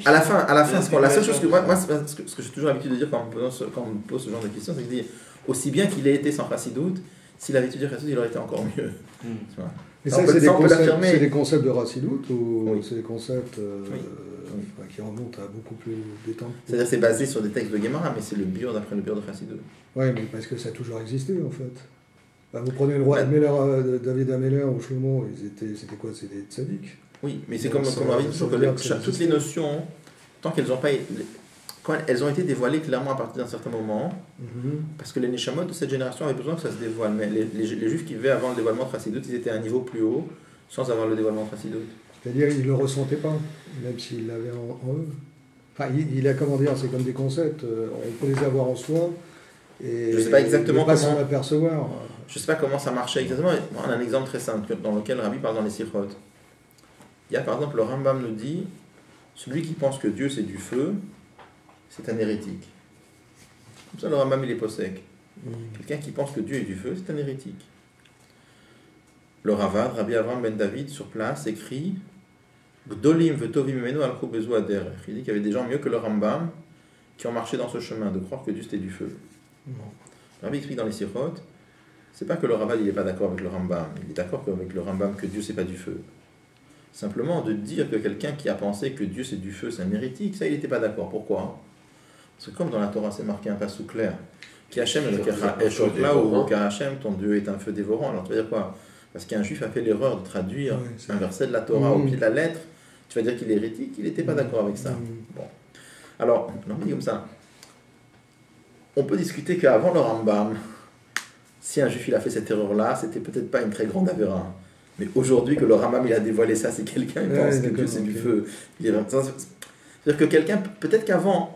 [SPEAKER 2] À la fin, la seule chose que moi ce que j'ai toujours l'habitude de dire quand on me pose ce genre de questions, c'est de dire, aussi bien qu'il ait été sans Chassidut, s'il avait étudié Chassidut, il aurait été encore mieux.
[SPEAKER 1] Mais ça, c'est des concepts de Chassidut ou c'est des concepts qui remontent à beaucoup plus des temps?
[SPEAKER 2] C'est-à-dire que c'est basé sur des textes de Gemara, mais c'est le biur d'après le biur de Chassidut.
[SPEAKER 1] Oui, mais parce que ça a toujours existé en fait. Vous prenez le roi David Ameller ou Shlomo, c'était quoi? C'était des tzaddik.
[SPEAKER 2] Oui, mais c'est comme on avait dit toujours que toutes les notions, tant qu'elles n'ont pas... Quand elles ont été dévoilées clairement à partir d'un certain moment, parce que les Neshamot de cette génération avaient besoin que ça se dévoile, mais les Juifs qui vivaient avant le dévoilement de Chassidut, ils étaient à un niveau plus haut, sans avoir le dévoilement de Chassidut.
[SPEAKER 1] C'est-à-dire qu'ils ne le ressentaient pas, même s'ils l'avaient en eux. Enfin, il a, comment dire, c'est comme des concepts, on peut les avoir en soi, et
[SPEAKER 2] je ne sais pas exactement
[SPEAKER 1] comment s'en apercevoir.
[SPEAKER 2] Je ne sais pas comment ça marchait exactement. On a un exemple très simple, dans lequel Rabbi parle dans les Sichot. Il y a par exemple, le Rambam nous dit, celui qui pense que Dieu c'est du feu, c'est un hérétique. Comme ça, le Rambam il est possèque. Quelqu'un qui pense que Dieu est du feu, c'est un hérétique. Le Ravad, Rabbi Avram ben David, sur place, écrit Gdolim vetovim emenu alchu bezu aderech. Il dit qu'il y avait des gens mieux que le Rambam qui ont marché dans ce chemin, de croire que Dieu c'était du feu. Le Rabbi explique dans les Sichot, c'est pas que le Ravad il n'est pas d'accord avec le Rambam, il est d'accord avec le Rambam que Dieu c'est pas du feu. Simplement de dire que quelqu'un qui a pensé que Dieu c'est du feu, c'est un hérétique, ça il n'était pas d'accord. Pourquoi? Parce que comme dans la Torah c'est marqué un passage clair, qui Hachem là où Hachem ton Dieu est un feu dévorant. Alors tu vas dire quoi? Parce qu'un juif a fait l'erreur de traduire un verset de la Torah au pied de la lettre, tu vas dire qu'il est hérétique, il n'était pas d'accord avec ça. Bon. Alors, on dit comme ça. On peut discuter qu'avant le Rambam, si un juif il a fait cette erreur-là, c'était peut-être pas une très grande avéra. Mais aujourd'hui que le Rambam il a dévoilé ça, c'est quelqu'un qui pense que Dieu c'est du feu. C'est-à-dire que quelqu'un, peut-être avant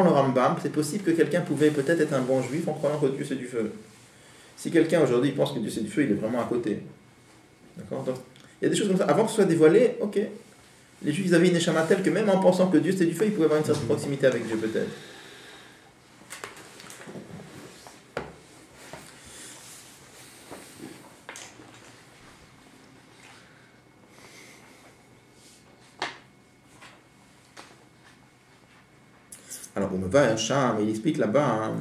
[SPEAKER 2] le Rambam, c'est possible que quelqu'un pouvait peut-être être un bon juif en croyant que Dieu c'est du feu. Si quelqu'un aujourd'hui pense que Dieu c'est du feu, il est vraiment à côté. D'accord? Donc, il y a des choses comme ça. Avant que ce soit dévoilé, ok. Les juifs ils avaient une neshama telle que même en pensant que Dieu c'est du feu, ils pouvaient avoir une certaine proximité avec Dieu peut-être. Alors, on me va un chat, mais il explique là-bas,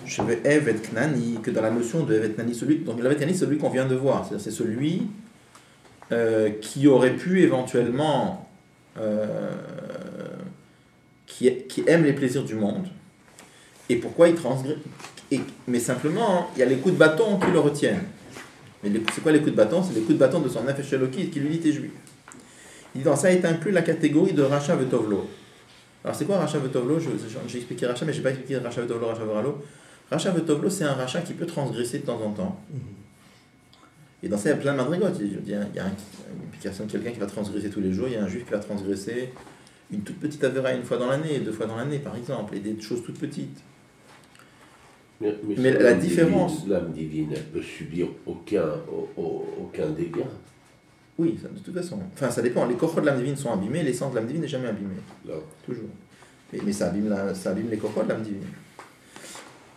[SPEAKER 2] je vais Evet Knani, que dans la notion de Evet Knani, donc l'Evet Knani, c'est celui qu'on vient de voir, c'est celui qui aurait pu éventuellement, qui aime les plaisirs du monde, et pourquoi il transgresse, mais simplement, il y a les coups de bâton qui le retiennent. Mais c'est quoi les coups de bâton? C'est les coups de bâton de son Nefesh Elokit qui lui dit t'es juif. Il dit dans ça est inclus la catégorie de Racha Vetovlo. Alors c'est quoi Racha Vetovlo? J'ai expliqué Racha, mais je n'ai pas expliqué Racha Vetovlo, Racha Veralo. Racha Vetovlo, c'est un Racha qui peut transgresser de temps en temps. Et dans ça, il y a plein de madrigotes. Il y a quelqu'un qui va transgresser tous les jours, il y a un juif qui va transgresser une toute petite avéra une fois dans l'année, 2 fois dans l'année par exemple, et des choses toutes petites. Mais la différence...
[SPEAKER 4] L'âme divine, elle peut subir aucun dégât.
[SPEAKER 2] Oui, de toute façon. Enfin, ça dépend. Les cochons de l'âme divine sont abîmés, l'essence de l'âme divine n'est jamais abîmée.
[SPEAKER 4] Non.
[SPEAKER 2] Toujours. Mais ça abîme les cochons de l'âme divine.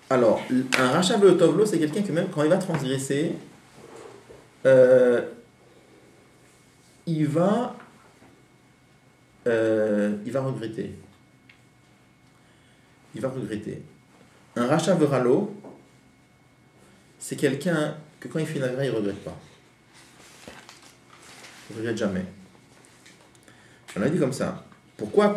[SPEAKER 2] Alors, un Racha Ve'otovlo, c'est quelqu'un que même quand il va transgresser, il va regretter. Il va regretter. Un Racha Veralo, c'est quelqu'un que quand il fait une avéra, il ne regrette pas. Il ne regrette jamais. On a dit comme ça. Pourquoi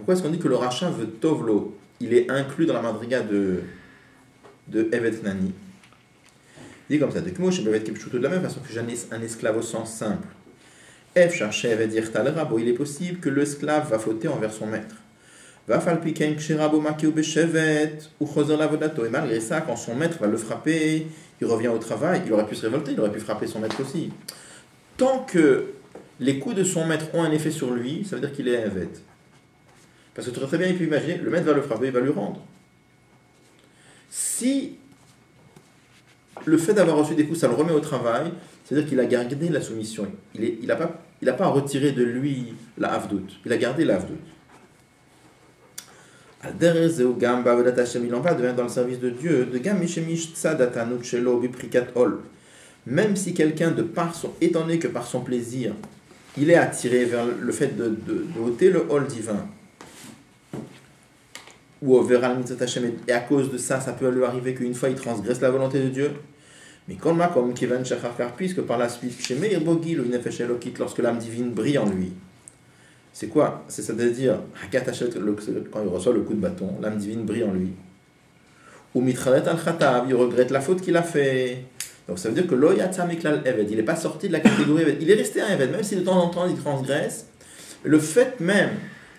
[SPEAKER 2] est-ce qu'on dit que le Racha Ve'otovlo, il est inclus dans la madriga de Evet Knani? Il dit comme ça. De la même façon que j'ai un esclave au sens simple, F cherchait veut dire Talrabo, il est possible que l'esclave va fauter envers son maître. Va falpiken kshirabo makeu beshevet ou choser lavodato. Et malgré ça, quand son maître va le frapper, il revient au travail, il aurait pu se révolter, il aurait pu frapper son maître aussi. Tant que les coups de son maître ont un effet sur lui, ça veut dire qu'il est Evet. Parce que tu aurais très bien pu imaginer, le maître va le frapper, il va lui rendre. Si le fait d'avoir reçu des coups, ça le remet au travail, c'est-à-dire qu'il a gardé la soumission. Il n'a pas retiré de lui la avdout. Il a gardé la avdout. Il en va devient dans le service de Dieu. Même si quelqu'un, étant donné que par son plaisir, il est attiré vers le fait de ôter le hol divin, ou et à cause de ça, ça peut lui arriver qu'une fois il transgresse la volonté de Dieu. Mais comme Kivan Shachar, puisque par la suite, lorsque l'âme divine brille en lui, c'est quoi? C'est-à-dire, quand il reçoit le coup de bâton, l'âme divine brille en lui. Ou Mitralet al-Khatab, il regrette la faute qu'il a fait. Donc ça veut dire que Lo Yatsa Miklal Eved, il n'est pas sorti de la catégorie Eved, il est resté un Eved, même si de temps en temps il transgresse. Le fait même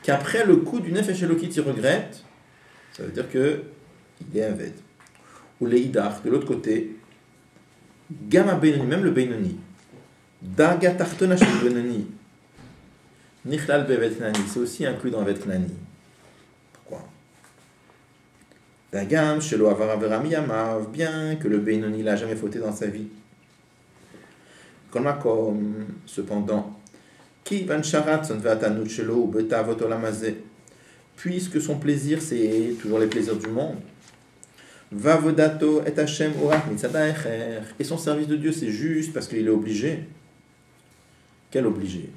[SPEAKER 2] qu'après le coup du Nefesh Elokit, il regrette, ça veut dire qu'il est Eved. Ou Leïdar, de l'autre côté, Gamma Benoni, même le Benoni, Daga Tartona Shel Benoni, Nichlal Bevet Knani, c'est aussi inclus dans Evet Knani. Pourquoi? Dagam Shelo Avara Verami Amav, bien que le Benoni l'a jamais fauté dans sa vie. Kolmakom, cependant, Ki Van Sharat Son Vatanut Shelo ou Beta Votolamazé, puisque son plaisir c'est toujours les plaisirs du monde. Vavodato et Hashem Orat Mitzada Echer, et son service de Dieu c'est juste parce qu'il est obligé. Quel obligé?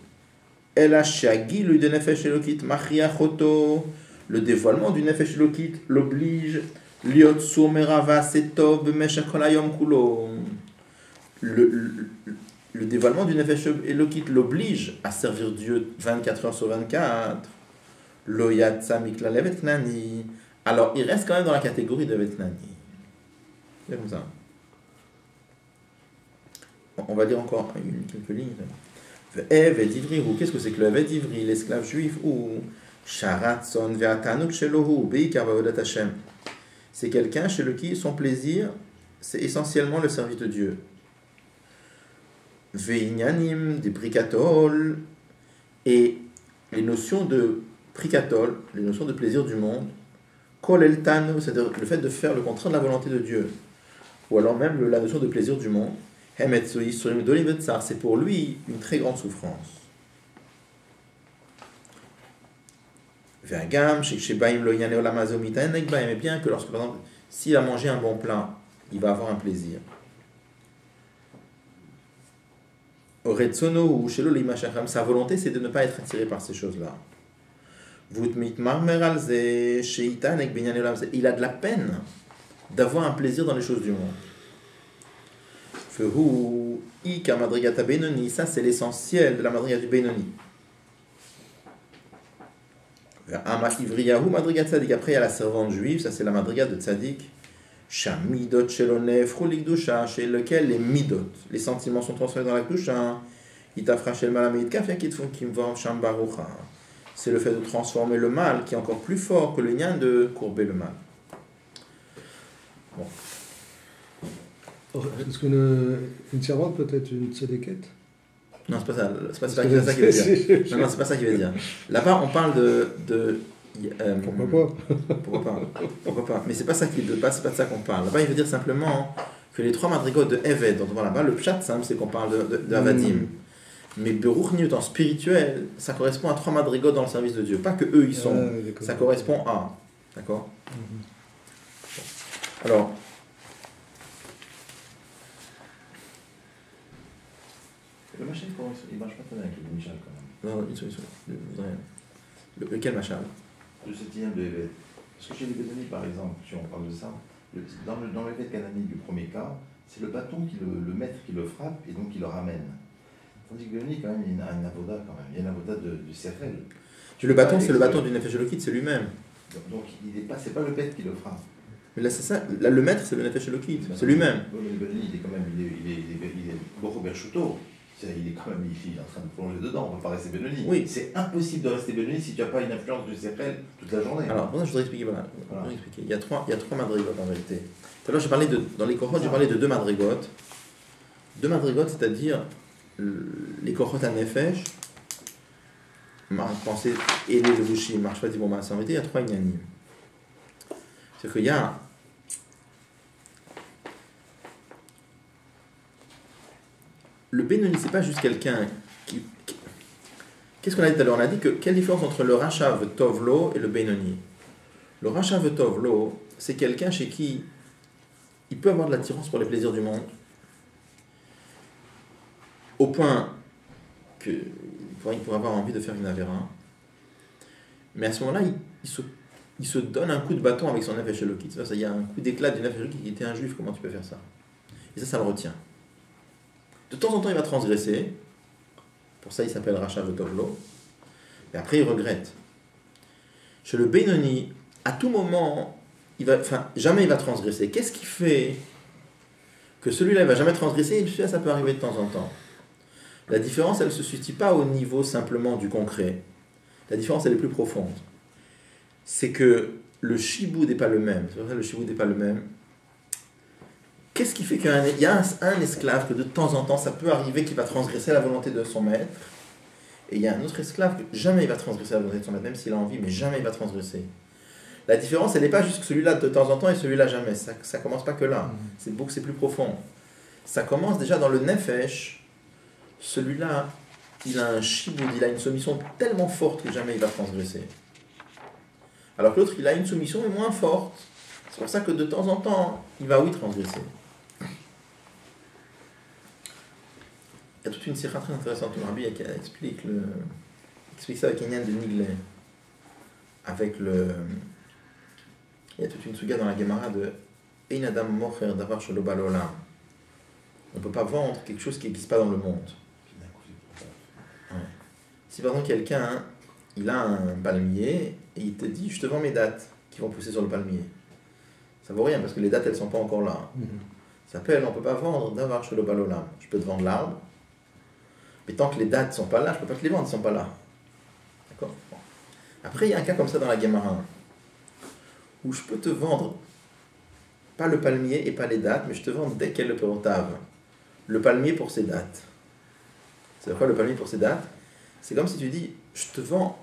[SPEAKER 2] El Hashagilu de Nefesh Elokit Machiachoto, le dévoilement du Nefesh Elokit l'oblige. Liot Sumerava Setov Bemeshakolayom Kulo, le dévoilement du Nefesh Elokit l'oblige à servir Dieu 24 heures sur 24. Lo Yatsa Miklal Evet Knani, alors il reste quand même dans la catégorie de Evet Knani. C'est comme ça. On va dire encore quelques lignes. Eved Ivri, qu'est-ce que c'est que le Eved Ivri, l'esclave juif, ou Sharatson Ve'atanuk Shelohu Beikar Vavodat Hashem, c'est quelqu'un chez lequel son plaisir c'est essentiellement le service de Dieu. Ve'inyanim des prikatol, et les notions de prikatol, les notions de plaisir du monde, kol el tanu, c'est-à-dire le fait de faire le contraire de la volonté de Dieu, ou alors même la notion de plaisir du monde, c'est pour lui une très grande souffrance. Mais bien que lorsque, par exemple, s'il a mangé un bon plat, il va avoir un plaisir. Sa volonté, c'est de ne pas être attiré par ces choses-là. Il a de la peine d'avoir un plaisir dans les choses du monde. Ça c'est l'essentiel de la madriga du Benoni. Après il y a la servante juive, ça c'est la madriga de Tzadik, chez lequel les midot, les sentiments sont transférés dans la Kedusha. C'est le fait de transformer le mal qui est encore plus fort que le lien de courber le mal. Bon.
[SPEAKER 1] Est-ce qu'une servante peut être une tzedeket?
[SPEAKER 2] Non, c'est pas ça. C'est pas ça qu'il veut dire. Non, c'est pas ça qu'il veut dire. Là-bas, on parle de Pourquoi pas? Mais c'est pas ça c'est pas de ça qu'on parle. Là-bas, il veut dire simplement que les trois madrigos de Eved, dont on parle là-bas, le pshat simple, c'est qu'on parle de Avadim. Mais Beruchniut en spirituel, ça correspond à trois madrigos dans le service de Dieu. Pas que eux, ils sont. Ça correspond à. D'accord? Alors.
[SPEAKER 3] Le machin, il marche pas très bien avec le Michal quand même.
[SPEAKER 2] Non, lequel Machal?
[SPEAKER 3] Le septième de Eved. Parce que chez les Bédoni, par exemple, si on parle de ça, dans l'Eved cananique du premier cas, c'est le bâton, le maître qui le frappe et donc qui le ramène. Tandis que Bédoni, quand même, il y a une avoda quand même. Il y a une avoda du Sechel.
[SPEAKER 2] Le bâton, c'est le bâton du Nefesh Elokit, c'est lui-même.
[SPEAKER 3] Donc, c'est pas le maître qui le frappe.
[SPEAKER 2] Mais là, c'est ça. Là, le maître, c'est le Nefesh Elokit. C'est lui-même.
[SPEAKER 3] Oui, mais le Bédoni, il est quand même. Il est Boro Berchuto. il est quand même en train de plonger dedans, on ne peut pas rester Benoni.
[SPEAKER 2] Oui.
[SPEAKER 3] C'est impossible de rester Benoni si tu n'as pas une influence du Sechel toute la journée.
[SPEAKER 2] Alors, pour ça, je voudrais expliquer. Voilà. Il y a trois madrigotes en vérité. Tout à l'heure, j'ai parlé dans les Kohot, j'ai parlé de 2 madrigotes. 2 madrigotes, c'est-à-dire les Kohot à Nefesh, pensée et les Levushim, marche pas dit bon, en vérité, il y a 3 Inyanim. C'est qu'il y a le Benoni, c'est pas juste quelqu'un qui. Qu'est-ce qu'on a dit tout à l'heure? On a dit que quelle différence entre le Rachav Tovlo et le Benoni? Le Rachav Tovlo, c'est quelqu'un chez qui il peut avoir de l'attirance pour les plaisirs du monde, au point qu'il pourrait avoir envie de faire une avéra. Mais à ce moment-là, il se donne un coup de bâton avec son Nefesh Elokit. Il y a un coup d'éclat du Nefesh Elokit qui était un juif, comment tu peux faire ça? Et ça le retient. De temps en temps, il va transgresser. Pour ça, il s'appelle Rachav Tovlo. Et après, il regrette. Chez le Benoni, à tout moment, jamais il va transgresser. Qu'est-ce qui fait que celui-là ne va jamais transgresser et celui-là, ça peut arriver de temps en temps? La différence, elle ne se situe pas au niveau simplement du concret. La différence, elle est plus profonde. C'est que le shiboud n'est pas le même. C'est pour ça que le shiboud n'est pas le même. Qu'est-ce qui fait qu'il y a un esclave que de temps en temps, ça peut arriver qu'il va transgresser la volonté de son maître, et il y a un autre esclave que jamais il va transgresser la volonté de son maître, même s'il a envie, mais jamais il va transgresser. La différence, elle n'est pas juste que celui-là de temps en temps et celui-là jamais. Ça commence pas que là. C'est plus profond. Ça commence déjà dans le nefesh. Celui-là, il a un shiboud, il a une soumission tellement forte que jamais il va transgresser. Alors que l'autre, il a une soumission mais moins forte. C'est pour ça que de temps en temps, il va transgresser. Il y a toute une sira très intéressante du Rabbi qui explique ça avec Inyan de Niglé. Il y a toute une suga dans la Gemara de Ein Adam Mocher Davar Shelo Ba L'Olam. On ne peut pas vendre quelque chose qui n'existe pas dans le monde. Ouais. Si par exemple quelqu'un, il a un palmier et il te dit je te vends mes dattes qui vont pousser sur le palmier. Ça vaut rien parce que les dattes elles ne sont pas encore là. Ça s'appelle on ne peut pas vendre Davar Shelo Ba L'Olam. Je peux te vendre l'arbre, mais tant que les dattes ne sont pas là, je ne peux pas te les vendre, ils ne sont pas là. D'accord? Bon. Après, il y a un cas comme ça dans la Gemara, où je peux te vendre, pas le palmier et pas les dattes, mais je te vends dès qu'elle le perotave. Le palmier pour ses dattes. C'est quoi le palmier pour ses dattes? C'est comme si tu dis, je te vends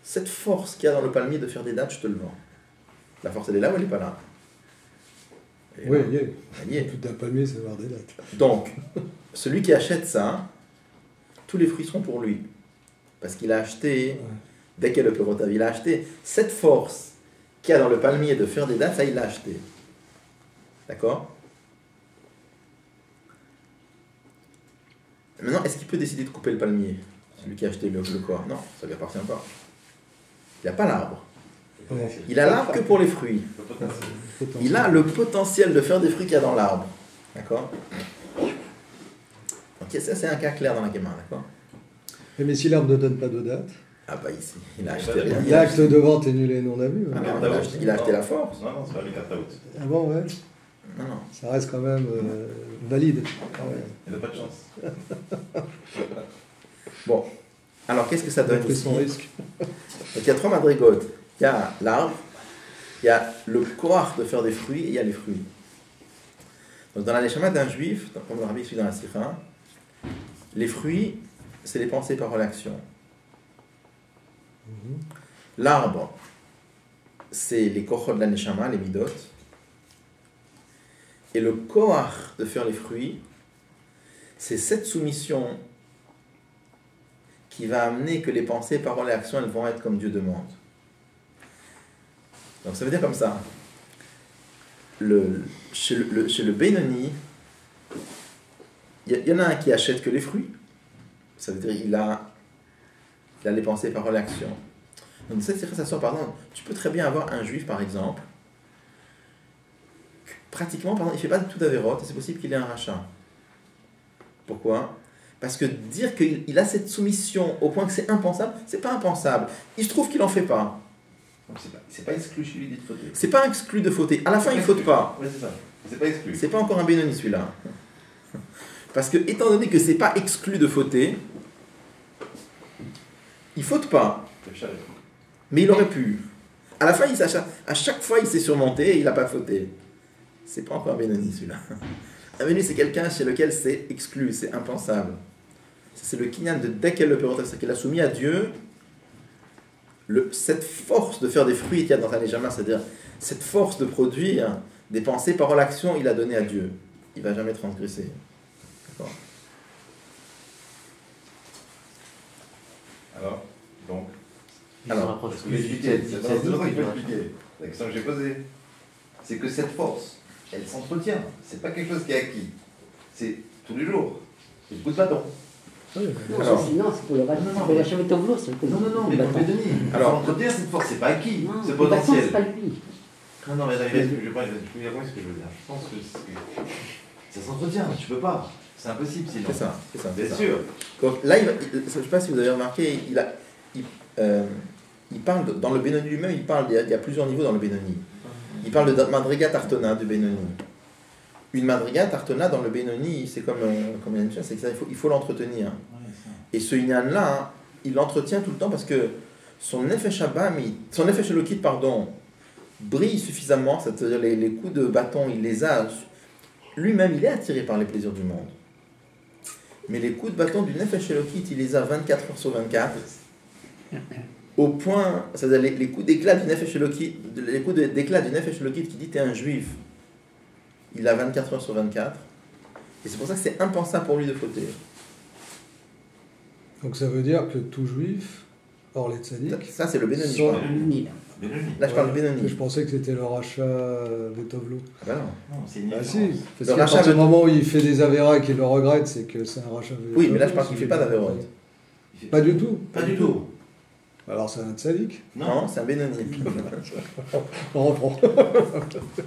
[SPEAKER 2] cette force qu'il y a dans le palmier de faire des dattes, je te le vends. La force, elle est là ou elle n'est pas là?
[SPEAKER 1] Oui, elle y est. Tout un palmier, c'est avoir des dattes.
[SPEAKER 2] Donc, celui qui achète ça, tous les fruits seront pour lui. Parce qu'il a acheté, dès qu'elle le perotave, il a acheté cette force qu'il y a dans le palmier de faire des dattes, ça il l'a acheté. D'accord? Maintenant, est-ce qu'il peut décider de couper le palmier? Celui qui a acheté le corps? Non, ça ne lui appartient pas. Il n'a pas l'arbre. Il a l'arbre que pour les fruits. Il a le potentiel de faire des fruits qu'il y a dans l'arbre. D'accord? Ok, ça c'est un cas clair dans la Gemara, d'accord?
[SPEAKER 1] Mais si l'arbre ne donne pas de date?
[SPEAKER 2] Ah bah ici, il a acheté rien.
[SPEAKER 1] L'acte de vente est nul et non avenu.
[SPEAKER 2] Ah non, il a acheté la force.
[SPEAKER 3] Non, c'est pas les 4 out.
[SPEAKER 1] Ah bon, ouais.
[SPEAKER 2] Non.
[SPEAKER 1] Ça reste quand même valide.
[SPEAKER 3] Il n'a pas de chance.
[SPEAKER 2] Bon, alors qu'est-ce que ça donne ici?
[SPEAKER 1] Son risque.
[SPEAKER 2] Donc il y a 3 madrigotes. Il y a l'arbre, il y a le koach de faire des fruits et il y a les fruits. Donc dans la neshama d'un juif, comme le Rabbi explique dans la Sikha, les fruits, c'est les pensées, paroles, actions. L'arbre, c'est les kochot de la neshama, les midot. Et le koach de faire les fruits, c'est cette soumission qui va amener que les pensées, paroles et actions, elles vont être comme Dieu demande. Donc ça veut dire comme ça. Chez le Benoni, il y en a un qui achète que les fruits. Ça veut dire il a les pensées, paroles et actions. Donc ça sort, par exemple, tu peux très bien avoir un juif, par exemple, pratiquement, par exemple, il ne fait pas tout d'avérote, et c'est possible qu'il ait un rachat. Pourquoi? Parce que dire qu'il a cette soumission au point que c'est impensable, c'est pas impensable. Il se trouve qu'il n'en fait pas.
[SPEAKER 3] C'est pas exclu chez lui d'être fauté.
[SPEAKER 2] C'est pas exclu de fauter. À la fin, il ne faute pas.
[SPEAKER 3] Oui, c'est ça. C'est pas exclu.
[SPEAKER 2] C'est pas encore un Benoni celui-là. Parce que, étant donné que c'est pas exclu de fauter, il faute pas. Mais il aurait pu. À la fin, à chaque fois, il s'est surmonté et il n'a pas fauté. C'est pas encore un Benoni, celui-là. Un Benoni, c'est quelqu'un chez lequel c'est exclu, c'est impensable. C'est le kinyan de dès qu'elle le peut, c'est qu'elle a soumis à Dieu cette force de faire des fruits qu'il y a dans un Nejama, c'est-à-dire cette force de produire des pensées, paroles, actions, il a donné à Dieu. Il ne va jamais transgresser. D'accord.
[SPEAKER 3] Alors, donc,
[SPEAKER 5] ce
[SPEAKER 3] que j'ai expliqué, c'est pas ce que expliquer. La question que j'ai posée, c'est que cette force, elle s'entretient. C'est pas quelque chose qui est acquis. C'est tous les jours. C'est le coup de bâton.
[SPEAKER 6] Non, c'est pour le rachat. Non, mais pour le Benoni.
[SPEAKER 3] Alors, entretenir cette force, c'est pas acquis. C'est potentiel.
[SPEAKER 6] C'est pas lui.
[SPEAKER 3] Non, mais je vais dire comment ce que je veux dire. Je pense que ça s'entretient. Tu peux pas. C'est impossible sinon.
[SPEAKER 2] C'est ça.
[SPEAKER 3] Bien sûr.
[SPEAKER 2] Donc là, je ne sais pas si vous avez remarqué, il parle, dans le Benoni lui-même, il y a plusieurs niveaux dans le Benoni. Il parle de Madriga Tartona du Benoni. Une Madriga Tartona dans le Benoni, c'est comme il y a une chose, c'est que ça, il faut l'entretenir. Et ce Inyan-là, il l'entretient tout le temps parce que son Nefesh Elokit, brille suffisamment, c'est-à-dire les coups de bâton, il les a. Lui-même, il est attiré par les plaisirs du monde. Mais les coups de bâton du Nefesh Elokit, il les a 24 heures sur 24. Au point, c'est-à-dire les coups d'éclat du Nefesh Elokit, qui dit t'es un juif, il a 24 heures sur 24. Et c'est pour ça que c'est impensable pour lui de fauter.
[SPEAKER 1] Donc ça veut dire que tout juif, hors les tzaddik,
[SPEAKER 2] ça c'est le Benoni. Là je parle de Benoni.
[SPEAKER 1] Je pensais que c'était le rachat Betovlo.
[SPEAKER 2] Ah bah non.
[SPEAKER 3] C'est une
[SPEAKER 1] si. Parce qu'à partir du moment où il fait des avéras et qu'il le regrette, c'est que c'est un rachat Betovlo.
[SPEAKER 2] Oui, mais là je parle qu'il ne fait pas d'avéras.
[SPEAKER 1] Pas du tout.
[SPEAKER 3] Pas du tout.
[SPEAKER 1] Alors c'est un tzaddik?
[SPEAKER 2] Non, c'est un Benoni.
[SPEAKER 1] On reprend.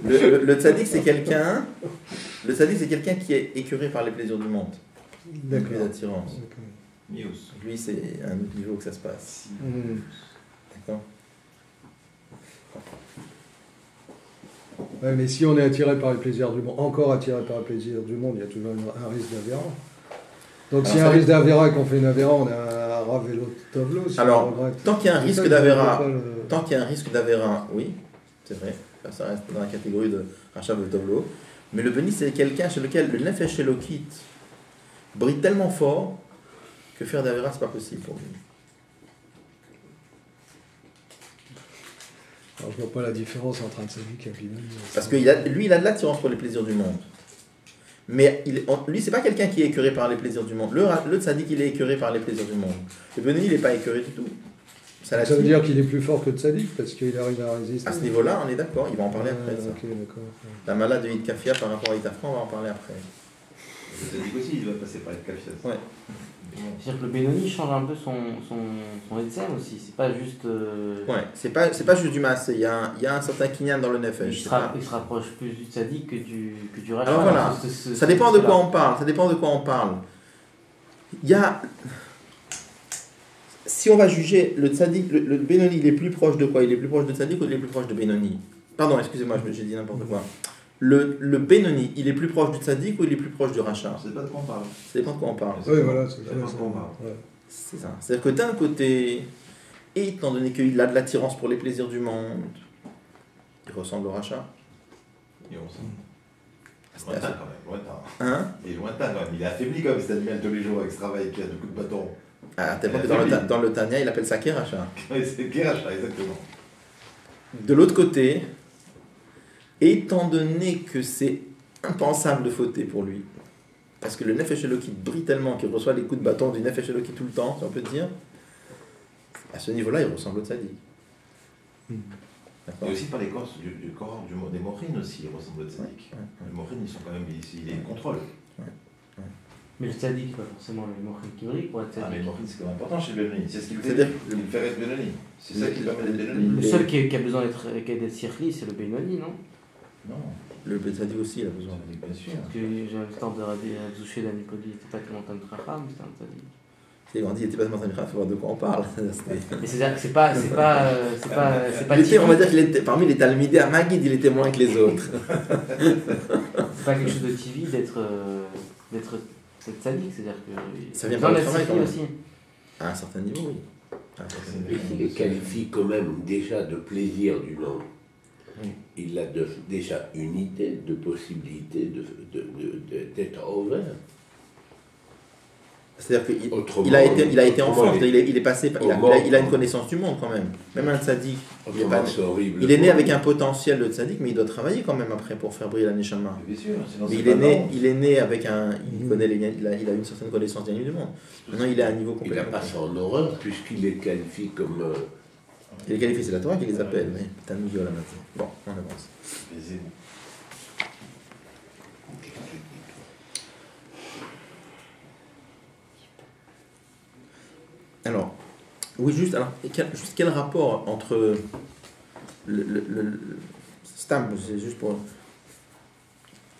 [SPEAKER 2] Le tzaddik c'est quelqu'un. Le tzaddik c'est quelqu'un qui est écœuré par les plaisirs du monde.
[SPEAKER 1] D'accord.
[SPEAKER 2] Les attirances.
[SPEAKER 3] Mius.
[SPEAKER 2] Lui c'est un autre niveau que ça se passe. D'accord.
[SPEAKER 1] Ouais, mais si on est attiré par les plaisirs du monde, encore attiré par les plaisirs du monde, il y a toujours un risque d'avéra. Donc s'il y a un risque d'avéra et qu'on fait une avéra, on a un ravélo tableau.
[SPEAKER 2] Alors, tant qu'il y a un risque d'avéra, oui, c'est vrai, ça reste dans la catégorie de rachat de tableau. Mais le béni, c'est quelqu'un chez lequel le Nefesh Elokit brille tellement fort que faire d'avéra, c'est pas possible pour lui.
[SPEAKER 1] Alors, je vois pas la différence entre un tzaddik et un Benoni.
[SPEAKER 2] Parce que lui, il a de l'attirance pour les plaisirs du monde. Mais lui, c'est pas quelqu'un qui est écœuré par les plaisirs du monde. Le tzaddik, il est écœuré par les plaisirs du monde. Le Benoni, il n'est pas écœuré du tout.
[SPEAKER 1] Ça veut dire qu'il est plus fort que le tzaddik parce qu'il arrive à résister.
[SPEAKER 2] À ce niveau-là, on est d'accord. Il va en parler après. Ça.
[SPEAKER 1] Okay, d'accord.
[SPEAKER 2] La malade de Hitkafia par rapport à Itafra, on va en parler après.
[SPEAKER 3] Le tzaddik aussi, il va passer par Hitkafia.
[SPEAKER 2] Ouais.
[SPEAKER 5] C'est-à-dire que le Benoni change un peu son etsem aussi, c'est pas juste...
[SPEAKER 2] Ouais, c'est pas juste du masse, il y a un certain kinyan dans le nefesh.
[SPEAKER 5] Il se rapproche plus du tzaddik que du rachat.
[SPEAKER 2] Alors voilà, ça dépend de quoi on parle, Il y a... Si on va juger le tzaddik, le Benoni, il est plus proche de quoi? Il est plus proche de tzaddik ou il est plus proche de Benoni? Pardon, excusez-moi, j'ai dit n'importe quoi. Le Benoni, il est plus proche du tzaddik ou il est plus proche du rachat?
[SPEAKER 3] Ça dépend de quoi on parle.
[SPEAKER 2] Ça dépend de quoi on parle.
[SPEAKER 1] Oui, voilà, c'est
[SPEAKER 3] ça.
[SPEAKER 1] Ouais.
[SPEAKER 2] C'est ça. C'est-à-dire que d'un côté, étant donné qu'il a de l'attirance pour les plaisirs du monde, il ressemble au rachat.
[SPEAKER 3] Il ressemble. Lointain quand même, lointain.
[SPEAKER 2] Hein?
[SPEAKER 3] Il est lointain quand même. Il est affaibli comme cet animal tous les jours avec ce travail qui a de coups de bâton.
[SPEAKER 2] Ah, tellement que dans le Tania, il appelle ça Keracha.
[SPEAKER 3] Oui, c'est Keracha, exactement.
[SPEAKER 2] De l'autre côté, étant donné que c'est impensable de fauter pour lui, parce que le Nefesh Elokit brille tellement qu'il reçoit les coups de bâton du Nefesh Elokit tout le temps, si on peut dire, à ce niveau-là, il ressemble au tzaddik.
[SPEAKER 3] Et aussi par les corps des Mohrines aussi, il ressemble au tzaddik. Les Mohrines, ils sont quand même, il est contrôle.
[SPEAKER 5] Mais le tzaddik, c'est pas forcément le Mohrine qui brille pour être tzaddik.
[SPEAKER 3] Ah, mais le Mohrine, c'est quand même important chez le Benoni. C'est ce qu'il fait être Benoni. C'est ça qui permet d'être Benoni.
[SPEAKER 5] Le seul qui a besoin d'être Sirli, c'est le Benoni, non?
[SPEAKER 2] Non. Le tzaddik aussi, il a besoin.
[SPEAKER 3] Bien sûr.
[SPEAKER 5] Parce que j'ai un temps de Zouché d'Anipodi, il n'était pas tellement comme Tracham, c'était un tzaddik.
[SPEAKER 2] On dit, il était pas tellement il faut voir de quoi on parle.
[SPEAKER 5] Mais c'est pas
[SPEAKER 2] on va dire qu'il était parmi les Talmidés à Maguid, il était moins que les autres.
[SPEAKER 5] C'est pas quelque chose de TV d'être c'est tzaddik, c'est-à-dire que
[SPEAKER 2] ça vient par le travail quand même.
[SPEAKER 5] Aussi.
[SPEAKER 2] À un certain niveau, oui.
[SPEAKER 4] Il les qualifie quand même déjà de plaisir du monde.
[SPEAKER 2] Oui.
[SPEAKER 4] Il a déjà une idée de possibilité d'être ouvert.
[SPEAKER 2] C'est-à-dire qu'il a été enfant, il est passé, il a une connaissance du monde quand même. Même un tzaddik, il est né avec un potentiel de tzaddik, mais il doit travailler quand même après pour faire briller la neshama.
[SPEAKER 3] Bien sûr,
[SPEAKER 2] mais il est né avec il a une certaine connaissance du monde. Maintenant, il est à un niveau complètement.
[SPEAKER 4] Il n'a pas son horreur puisqu'il est qualifié comme.
[SPEAKER 2] Il est qualifié, c'est la Torah qui les appelle, mais t'as nous dit la matin. Bon, on avance. Alors, oui, juste quel rapport entre le Stam, c'est juste pour.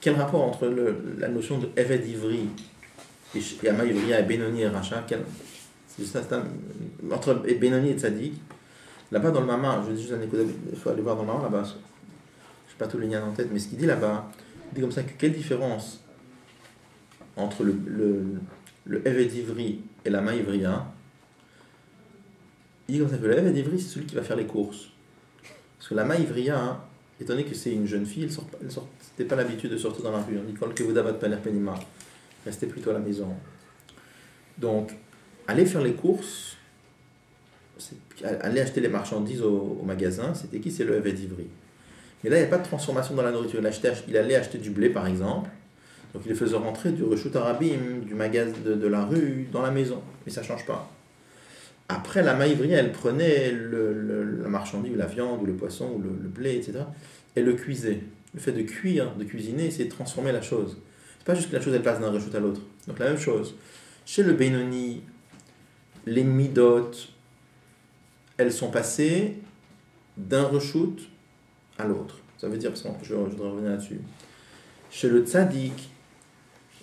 [SPEAKER 2] Quel rapport entre la notion de Eved Ivri et Ama Ivriya et Benoni et Racha, c'est juste entre Benoni et Tzadik. Là-bas dans le Mama, je dis juste un écoute, il faut aller voir dans le Mama là-bas. Je n'ai pas tous les liens en tête, mais ce qu'il dit là-bas, il dit comme ça que quelle différence entre le Eved Ivri et la Ama Ivriya. Il dit comme ça que le Eved Ivri, c'est celui qui va faire les courses. Parce que la Ma Ivriya, étant donné que c'est une jeune fille, c'était pas l'habitude de sortir dans la rue. On dit que vous d'abord pas l'air pénima. Restez plutôt à la maison. Donc, aller faire les courses, aller acheter les marchandises au magasin, c'était qui? C'est le Eved Ivri. Mais là, il n'y a pas de transformation dans la nourriture. Il allait acheter du blé, par exemple. Donc, il les faisait rentrer du Reshut Arabim, du magasin de la rue, dans la maison. Mais ça ne change pas. Après, la Ma Ivriya, elle prenait la marchandise, ou la viande, ou le poisson, ou le blé, etc. Elle le cuisait. Le fait de cuire, de cuisiner, c'est de transformer la chose. C'est pas juste que la chose, elle passe d'un reshut à l'autre. Donc la même chose. Chez le Benoni, les midot, elles sont passées d'un reshut à l'autre. Ça veut dire, parce que je voudrais revenir là-dessus. Chez le tzaddik,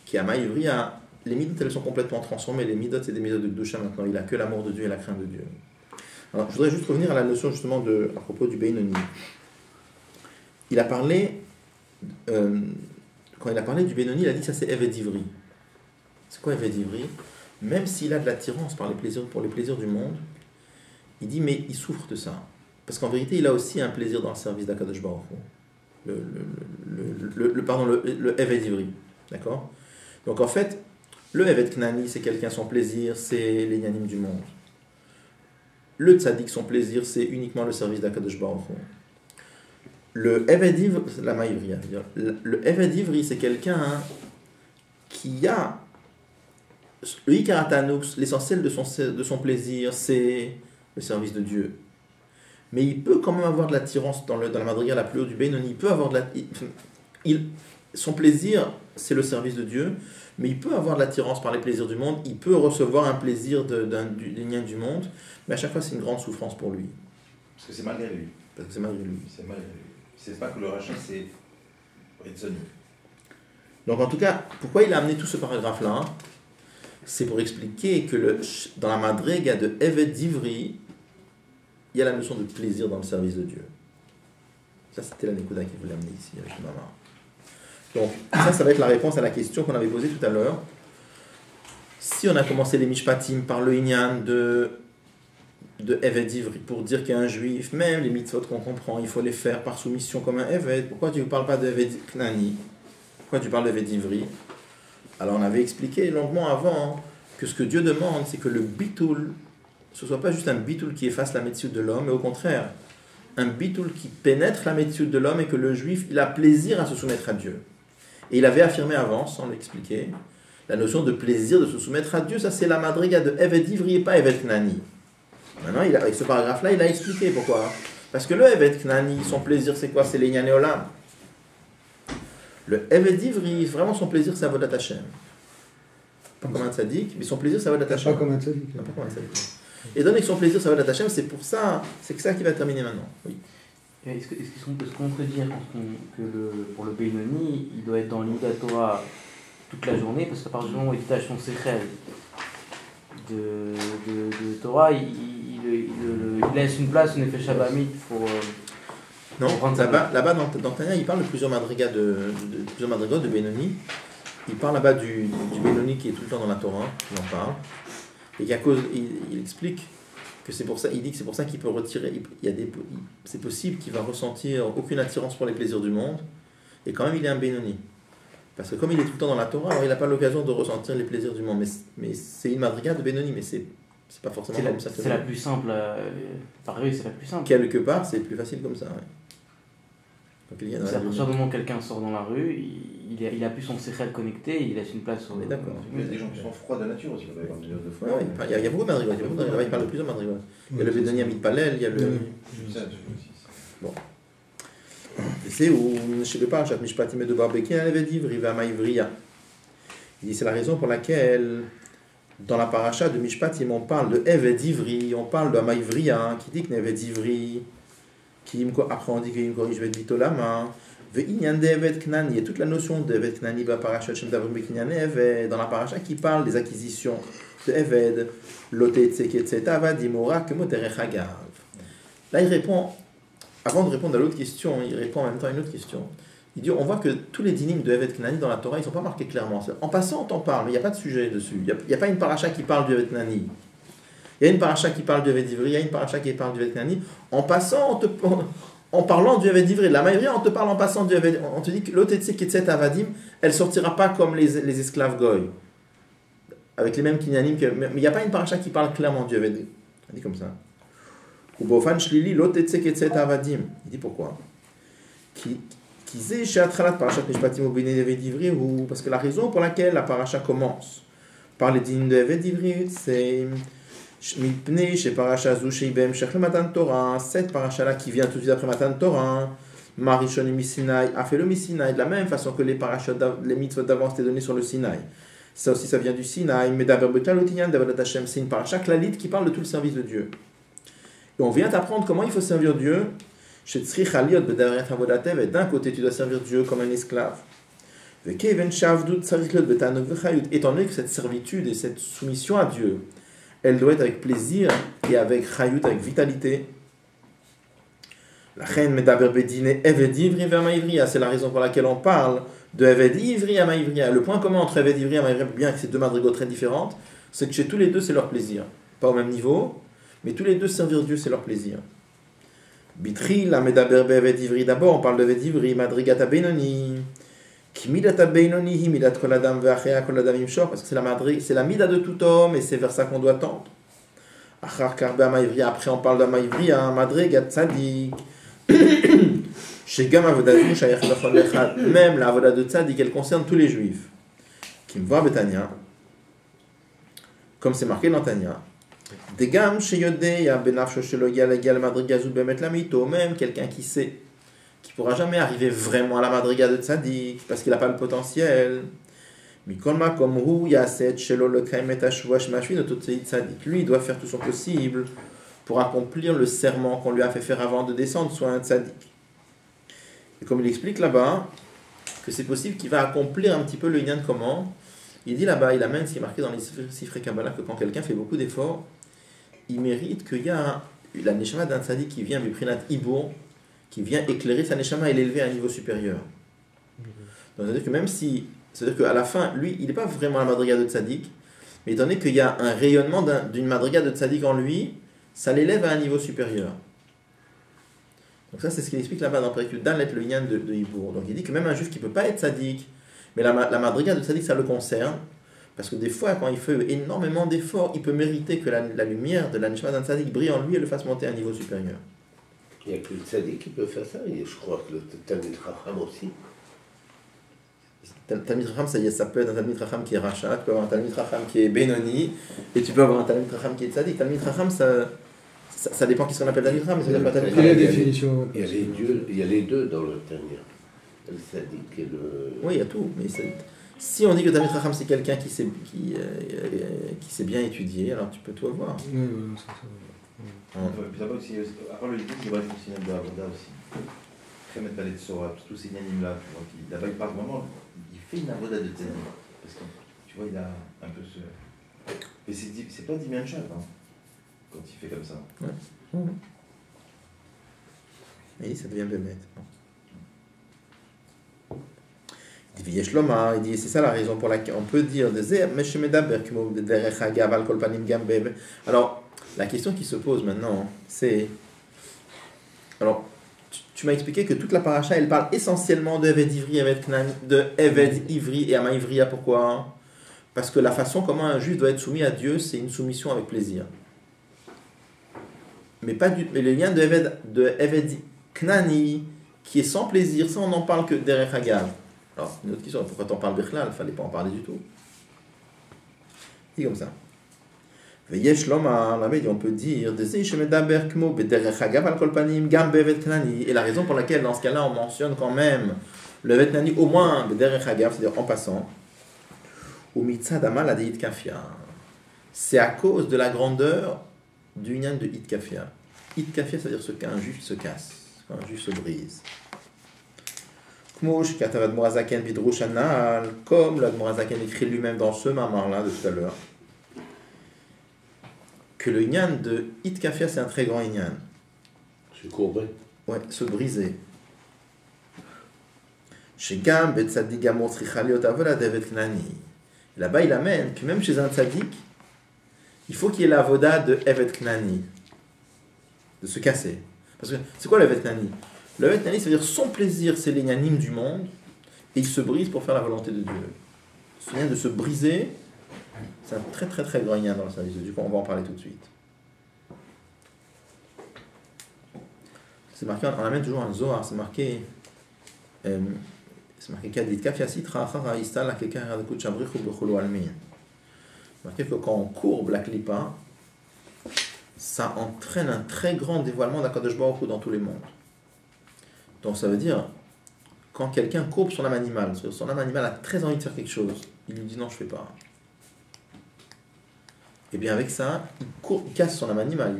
[SPEAKER 2] qui a Ma Ivriya, les midot, elles sont complètement transformées. Les midot, c'est des midot de Gdusha maintenant. Il n'a que l'amour de Dieu et la crainte de Dieu. Alors, je voudrais juste revenir à la notion, justement, à propos du Benoni. Il a parlé, quand il a parlé du Benoni, il a dit ça c'est Eved Ivri. C'est quoi Eved Ivri? Même s'il a de l'attirance pour les plaisirs du monde, il dit mais il souffre de ça. Parce qu'en vérité, il a aussi un plaisir dans le service d'Akadosh Baruch Hu. Le Eved Ivri. D'accord? Donc en fait, le Eved Knani, c'est quelqu'un, son plaisir, c'est les Yanim du monde. Le Tzadik, son plaisir, c'est uniquement le service d'Akadosh Baruch Hu. Le Eved Ivri, la Ma Ivriya, le Eved Ivri, c'est quelqu'un qui a le Ikaratanux, l'essentiel de son plaisir, c'est le service de Dieu. Mais il peut quand même avoir de l'attirance dans la madriga la plus haute du Benoni. Il peut avoir son plaisir, c'est le service de Dieu, mais il peut avoir de l'attirance par les plaisirs du monde. Il peut recevoir un plaisir du lien du monde, mais à chaque fois, c'est une grande souffrance pour lui.
[SPEAKER 3] Parce que c'est malgré lui.
[SPEAKER 2] Parce que c'est malgré lui.
[SPEAKER 3] C'est malgré lui. C'est pas que le rachat, c'est Ritzoni.
[SPEAKER 2] Donc en tout cas, pourquoi il a amené tout ce paragraphe-là? C'est pour expliquer que dans la madriga de Eved Ivri, il y a la notion de plaisir dans le service de Dieu. Ça, c'était la Nekuda qu'il voulait amener ici avec le Mama. Donc ça va être la réponse à la question qu'on avait posée tout à l'heure. Si on a commencé les Mishpatim par le Inyan de Eved Ivri, pour dire qu'un juif, même les mitzvot qu'on comprend, il faut les faire par soumission comme un Eved. Pourquoi tu ne parles pas de Eved Knani? Pourquoi tu parles d'Eved Ivri? Alors on avait expliqué longuement avant que ce que Dieu demande, c'est que le bitoul, ce ne soit pas juste un bitoul qui efface la métioute de l'homme, mais au contraire, un bitoul qui pénètre la métioute de l'homme et que le juif, il a plaisir à se soumettre à Dieu. Et il avait affirmé avant, sans l'expliquer, la notion de plaisir de se soumettre à Dieu, ça c'est la madriga de Eved Ivri et pas Eved Knani. Maintenant, avec ce paragraphe-là, il a expliqué pourquoi. Parce que le Eved Knani, son plaisir, c'est quoi? C'est l'Inyan Olam. Le Eved Ivri, vraiment son plaisir, c'est Avodat Hashem. Pas comme un tzaddik, mais son plaisir, c'est Avodat Hashem.
[SPEAKER 1] Pas comme un tzaddik.
[SPEAKER 2] Pas comme un tzaddik. Et donné que son plaisir, c'est Avodat Hashem, c'est pour ça, c'est que ça qui va terminer maintenant. Oui.
[SPEAKER 5] Est-ce qu'on peut se dire que pour le Benoni, il doit être dans l'Ida Torah toute la journée, parce qu'à partir du moment où il tâche son secret de Torah, il laisse une place, une effet Shabamit pour...
[SPEAKER 2] Non, là-bas dans Tanya, il parle de plusieurs madrigas de Benoni. il parle là-bas du Benoni qui est tout le temps dans la Torah, il en parle, et qu'à cause, il explique que c'est pour ça, il dit que c'est pour ça qu'il peut retirer, c'est possible qu'il va ressentir aucune attirance pour les plaisirs du monde, et quand même il est un Benoni. Parce que comme il est tout le temps dans la Torah, alors il n'a pas l'occasion de ressentir les plaisirs du monde. Mais c'est une madriga de Benoni, mais c'est pas forcément comme ça.
[SPEAKER 5] C'est la plus simple. Pareil, c'est la plus simple.
[SPEAKER 2] Quelque part, c'est plus facile comme ça. Ouais. Donc,
[SPEAKER 5] à partir du moment où quelqu'un sort dans la rue, il a plus son séchel connecté, il laisse une place au.
[SPEAKER 2] D'accord.
[SPEAKER 3] Il y a des gens qui sont froids de nature aussi.
[SPEAKER 2] Il y a beaucoup de madrigas. Il parle de plusieurs madrigas. Il y a le Benoni à Mitpalel, il y a le. Bon. C'est où, chez le Parashat Mishpatim de Barbeki, un évêque d'Ivri, Vama Ivriya. Il dit c'est la raison pour laquelle, dans la Parashat de Mishpatim, on parle de évêque d'Ivri, on parle de Vama Ivriya, qui dit que évêque d'Ivri, après on dit qu'il corrige Évêque Bitolama, Ve'inyan d'Eved Knani, et toute la notion d'Eved Knani, Parashat Shem Davrim Bekinyan Eved, dans la Parashat qui parle des acquisitions de Eved, Lote Tzeket Avadimora, Kemoterech Hagav. Là il répond. Avant de répondre à l'autre question, il répond en même temps à une autre question. Il dit, on voit que tous les dynimes de Eved Knani dans la Torah, ils ne sont pas marqués clairement. En passant, on t'en parle, mais il n'y a pas de sujet dessus. Il n'y a pas une paracha qui parle du Eved Knani. Il y a une paracha qui parle du Eved Ivri, il y a une paracha qui parle du Eved Knani. En passant, en parlant du Eved Ivri, la maïvri, on te parle en passant du Eved. On te dit que l'Otetse Ketset Avadim, elle ne sortira pas comme les esclaves Goy, avec les mêmes kinyanim. Mais il n'y a pas une paracha qui parle clairement du Eved. On dit comme ça. Il dit pourquoi? Parce que la raison pour laquelle la paracha commence par les dynimes de Eved Ivri, c'est cette paracha-là qui vient tout de suite après Matan Torah, Marishon et Sinai a fait le Sinaï de la même façon que les parachas, les mitzvot d'avance étaient donnés sur le Sinaï. Ça aussi, ça vient du Sinaï. C'est une paracha clalite qui parle de tout le service de Dieu. Et on vient t'apprendre comment il faut servir Dieu. D'un côté, tu dois servir Dieu comme un esclave. Étant donné que cette servitude et cette soumission à Dieu, elle doit être avec plaisir et avec chayut, avec vitalité. C'est la raison pour laquelle on parle de Eved Ivri à Maïvria. Le point commun entre Eved Ivri et Maïvria, bien que c'est deux madrigaux très différentes, c'est que chez tous les deux, c'est leur plaisir. Pas au même niveau, mais tous les deux, servir Dieu, c'est leur plaisir. Bitri, la medaber Eved Ivri. D'abord, on parle de Eved Ivri, madrigata Benoni. Kimidata Benoni, midat koladam ve'achea koladam imshor, parce que c'est la mida de tout homme et c'est vers ça qu'on doit tendre. Achar karbe Maïvria. Après, on parle de Maïvria, madrigat tzadik. Même la avoda de Tzadik, elle concerne tous les juifs. Qui me voient Betania, comme c'est marqué dans Tania. Degam sheyodea benafsho shelo yagal madrigazu bemet lamito, même quelqu'un qui sait, qui pourra jamais arriver vraiment à la madriga de Tzadik, parce qu'il n'a pas le potentiel. Mikolma comme hu yaset shelo le kaimet ashvash mashvi de tout Tzadik. Lui, il doit faire tout son possible pour accomplir le serment qu'on lui a fait faire avant de descendre, soit un tzaddik. Et comme il explique là-bas, que c'est possible qu'il va accomplir un petit peu le Inyan comment, il dit là-bas, il amène ce qui est marqué dans les Sifrei Kabbalah, que quand quelqu'un fait beaucoup d'efforts, il mérite qu'il y a la neshama d'un tzaddik qui vient, Biprinat Ibour, qui vient éclairer sa neshama et l'élever à un niveau supérieur. Donc c'est-à-dire que même si, c'est-à-dire qu'à la fin, lui, il n'est pas vraiment la madriga de tzaddik, mais étant donné qu'il y a un rayonnement d'une madriga de tzaddik en lui, ça l'élève à un niveau supérieur. Donc ça, c'est ce qu'il explique là-bas dans Perek Yud le Inyan de Ibour. Donc il dit que même un juif qui ne peut pas être tzaddik, mais la madriga de tzaddik, ça le concerne, parce que des fois, quand il fait énormément d'efforts, il peut mériter que la lumière de la neshama d'un tzaddik brille en lui et le fasse monter à un niveau supérieur.
[SPEAKER 4] Il n'y a que le tzaddik qui peut faire ça, et je crois que le Talmid Chacham aussi.
[SPEAKER 2] Talmid Chacham, ça peut être un Talmid Chacham qui est rachat, tu peux avoir un Talmid Chacham qui est Benoni, et tu peux avoir un Talmid Chacham qui est tzaddik. Talmid Chacham, ça dépend de ce qu'on appelle Talmid Chacham, mais ça veut dire pas Talmid Chacham.
[SPEAKER 1] Quelle est la définition?
[SPEAKER 4] Il y a les deux dans le Tanya. Le tzaddik et le...
[SPEAKER 2] Oui, il y a tout. Mais si on dit que Talmid Chacham c'est quelqu'un qui s'est bien étudié, alors tu peux tout avoir.
[SPEAKER 1] Oui, ça.
[SPEAKER 3] Puis là-bas aussi, à part le livre, il y a aussi de Avoda aussi. Chemet Palet Sora, tous ces nianimes-là, là-bas il parle vraiment, il fait une Avoda de tzaddik. Parce que tu vois, il a un peu ce. Mais c'est pas Dimian Chav, hein, quand il fait comme ça.
[SPEAKER 2] Ouais. Et ça devient bémet. Lomar, il dit, c'est ça la raison pour laquelle on peut dire alors, la question qui se pose maintenant, c'est, alors, tu m'as expliqué que toute la paracha, elle parle essentiellement de Eved Ivri et Ama Ivriya. Pourquoi? Parce que la façon comment un juif doit être soumis à Dieu, c'est une soumission avec plaisir. Mais le lien de Eved Knani, qui est sans plaisir, ça on n'en parle que derech Hagav. Alors, une autre question, pourquoi t'en parles Bechlal? Il ne fallait pas en parler du tout. C'est comme ça. Veyesh Lomar, on peut dire, et la raison pour laquelle, dans ce cas-là, on mentionne quand même le Eved Knani, au moins, c'est-à-dire en passant, c'est à cause de la grandeur du Inyan de Hitkafia. Hitkafia, c'est-à-dire ce qu'un juif se casse, quand un juif se brise. Comme l'Admorazaken écrit lui-même dans ce mamar-là de tout à l'heure, que le Inyan de Hitkafia, c'est un très grand Inyan.
[SPEAKER 4] Se courber.
[SPEAKER 2] Ouais, se briser. Là-bas, il amène que même chez un tzaddik, il faut qu'il y ait la voda de Evet Knani, de se casser. Parce que c'est quoi le Evet Knani? Le Evet Knani, c'est-à-dire son plaisir, c'est l'Inyanim du monde, et il se brise pour faire la volonté de Dieu. Ce lien de se briser, c'est un très très très grand lien dans le service de Dieu. On va en parler tout de suite. C'est marqué, on amène toujours un Zohar, c'est marqué Kadit Kafia Sitra Achara Istal Akeka Haradekut Shabrich Ubechulu Almin. C'est marqué que quand on courbe la clipa, ça entraîne un très grand dévoilement d'Akadosh Baruch Hu dans tous les mondes. Donc ça veut dire, quand quelqu'un courbe son âme animale, son âme animale a très envie de faire quelque chose, il lui dit non, je ne fais pas. Et bien avec ça, il casse son âme animale.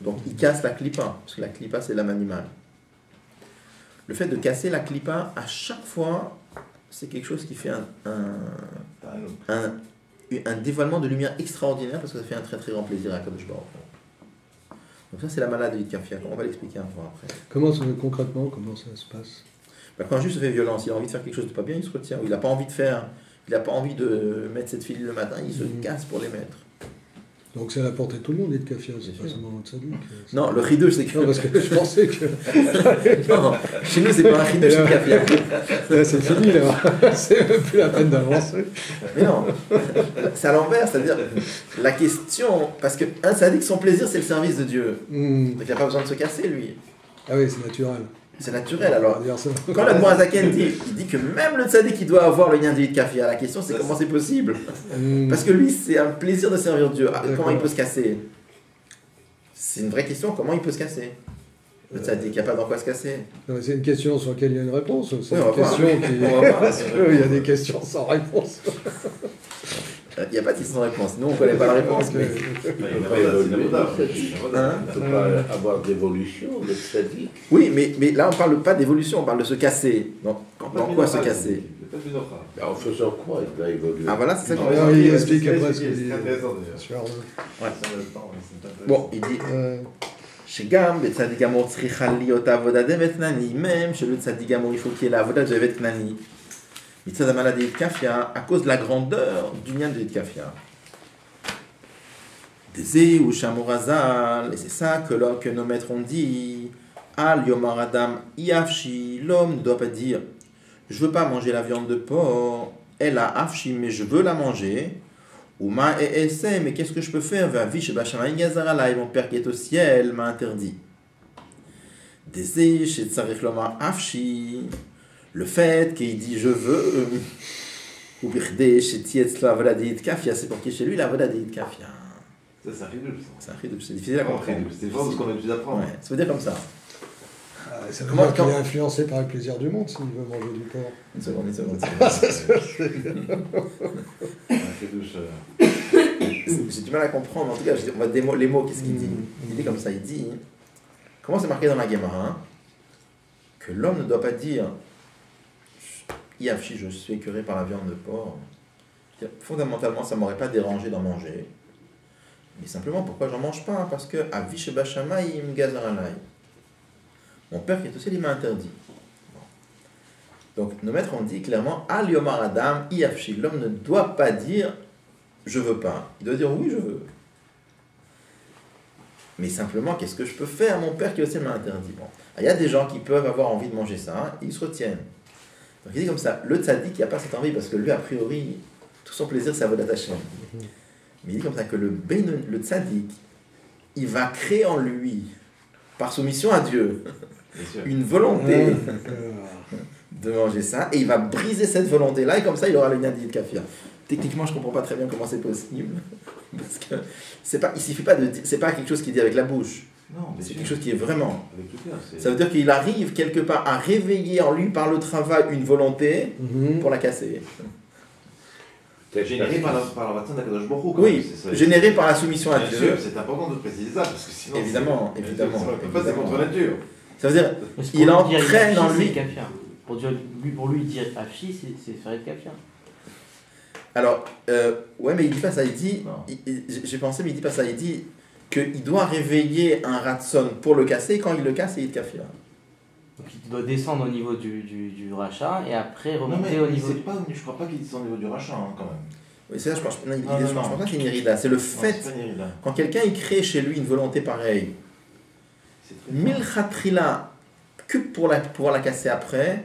[SPEAKER 2] Donc il casse la clipa, parce que la clipa c'est l'âme animale. Le fait de casser la clipa, à chaque fois, c'est quelque chose qui fait un dévoilement de lumière extraordinaire, parce que ça fait un très très grand plaisir à Kadosh Baruch Hu. Donc ça c'est la malade de Hitkafia, on va l'expliquer un peu après.
[SPEAKER 1] Concrètement, comment ça se passe?
[SPEAKER 2] Quand un juif se fait violence, il a envie de faire quelque chose de pas bien, il se retient. Ou il n'a pas envie de mettre cette file le matin, il se casse pour les mettre.
[SPEAKER 1] Donc c'est à la portée de tout le monde, Hitkafia, c'est pas seulement notre tzaddik.
[SPEAKER 2] Non, le chidouche c'est que...
[SPEAKER 1] Non, parce que je pensais que...
[SPEAKER 2] non, chez nous c'est pas un chidouche Hitkafia.
[SPEAKER 1] C'est fini là, c'est même plus la peine d'avancer.
[SPEAKER 2] Mais non, c'est à l'envers, c'est-à-dire la question... Parce qu'un tzaddik, son plaisir c'est le service de Dieu. Donc il n'a pas besoin de se casser lui.
[SPEAKER 1] Ah oui, c'est naturel.
[SPEAKER 2] C'est naturel, alors. Quand l'Admorazaken dit, il dit que même le tzaddik, il doit avoir le lien de Hitkafia. La question, c'est comment c'est possible? Parce que lui, c'est un plaisir de servir Dieu. Comment il peut se casser? C'est une vraie question, comment il peut se casser? Le tzaddik, il n'y a pas dans quoi se casser.
[SPEAKER 1] C'est une question sur laquelle il y a une réponse. C'est
[SPEAKER 2] oui,
[SPEAKER 1] une question qui... Parce qu'il y a des questions sans réponse.
[SPEAKER 2] Il n'y a pas de question sans réponse. Nous, on ne connaît pas la réponse. Mais...
[SPEAKER 4] Il ne peut pas avoir d'évolution, de tzaddik.
[SPEAKER 2] Oui, mais là, on ne parle pas d'évolution, on parle de se casser. Dans quoi se casser?
[SPEAKER 4] En faisant quoi il va évoluer?
[SPEAKER 2] Ah voilà, c'est ça qu'on
[SPEAKER 1] va il explique après ce qu'il dit.
[SPEAKER 2] Bon, il dit... שגם בצדיק גמור צריכה להיות העבודה דמת נני, même chez le tzaddik גמור, il faut qu'il y ait la avoda de evet nani. מצד המעלה de Hitkafia, à cause de la grandeur du lien de Hitkafia. Désé ou Shamorazal, et c'est ça que nos maîtres ont dit, Al Yomar Adam Iafshi, l'homme ne doit pas dire, je veux pas manger la viande de porc, elle a Afshi, mais je veux la manger. Ou ma esse, mais qu'est-ce que je peux faire? Vavish Bashamaï Gazaralai, mon père qui est au ciel m'a interdit. Désé chez Tsarich Lomar Afshi, le fait qu'il dit je veux, ou birdé chez Tietzla Voladé Hitkafia, c'est pour qui chez lui la Voladé Hitkafia.
[SPEAKER 3] Ça, c'est un ridouche.
[SPEAKER 2] C'est un ridouche, c'est difficile à comprendre.
[SPEAKER 3] C'est fort de ce qu'on a l'habitude d'apprendre.
[SPEAKER 2] Ouais, ça veut dire comme ça.
[SPEAKER 1] Ça veut dire qu'il est influencé par le plaisir du monde s'il veut manger du porc.
[SPEAKER 2] Une seconde.
[SPEAKER 3] Un ridouche.
[SPEAKER 2] J'ai du mal à comprendre, en tout cas, on va les mots, qu'est-ce qu'il dit? Il dit comme ça, il dit, comment c'est marqué dans la Gemara, que l'homme ne doit pas dire Iafshi, je suis écœuré par la viande de porc. Fondamentalement, ça ne m'aurait pas dérangé d'en manger. Mais simplement, pourquoi j'en mange pas? Parce que Avish Bashamaïm Gazaralai. Mon père qui est au ciel, il m'a interdit. Donc, nos maîtres ont dit clairement, Al Yomar Adam, Iafshi. L'homme ne doit pas dire je veux pas. Il doit dire oui, je veux. Mais simplement, qu'est-ce que je peux faire? Mon père qui aussi m'a interdit. Bon. Il y a des gens qui peuvent avoir envie de manger ça, ils se retiennent. Donc il dit comme ça, le tzaddik, il n'y a pas cette envie, parce que lui, a priori, tout son plaisir, c'est Avodat Hashem. Mais il dit comme ça que le tzaddik, il va créer en lui, par soumission à Dieu, une volonté de manger ça, et il va briser cette volonté-là, et comme ça, il aura le lien de kafir. Techniquement, je ne comprends pas très bien comment c'est possible, parce que il suffit pas de dire, c'est pas quelque chose qu'il dit avec la bouche.
[SPEAKER 3] Non,
[SPEAKER 2] c'est quelque chose qui est vraiment.
[SPEAKER 3] Avec tout cœur,
[SPEAKER 2] ça veut dire qu'il arrive quelque part à réveiller en lui par le travail une volonté pour la casser.
[SPEAKER 3] Généré par la Ratzon d'Akadosh Baruch Hu.
[SPEAKER 2] Oui, généré par la soumission à Dieu.
[SPEAKER 3] Sûr, c'est important de préciser ça, parce que sinon.
[SPEAKER 2] Évidemment.
[SPEAKER 3] C'est contre nature.
[SPEAKER 2] Ça veut dire il entraîne en lui.
[SPEAKER 5] Pour lui, dire Afshi, c'est faire être kafir.
[SPEAKER 2] Alors, ouais, mais il dit pas ça, il dit. J'ai pensé, mais il dit pas ça, il dit qu'il doit réveiller un Ratzon pour le casser, et quand il le casse, il est kafir.
[SPEAKER 5] Donc il doit descendre au niveau du rachat et après remonter au niveau.
[SPEAKER 3] Je crois pas qu'il descend au niveau du rachat, quand même.
[SPEAKER 2] Oui, c'est ça, je pense pas que c'est une irida. C'est le fait, quand quelqu'un il crée chez lui une volonté pareille, milchatrila, que pour pouvoir la casser après.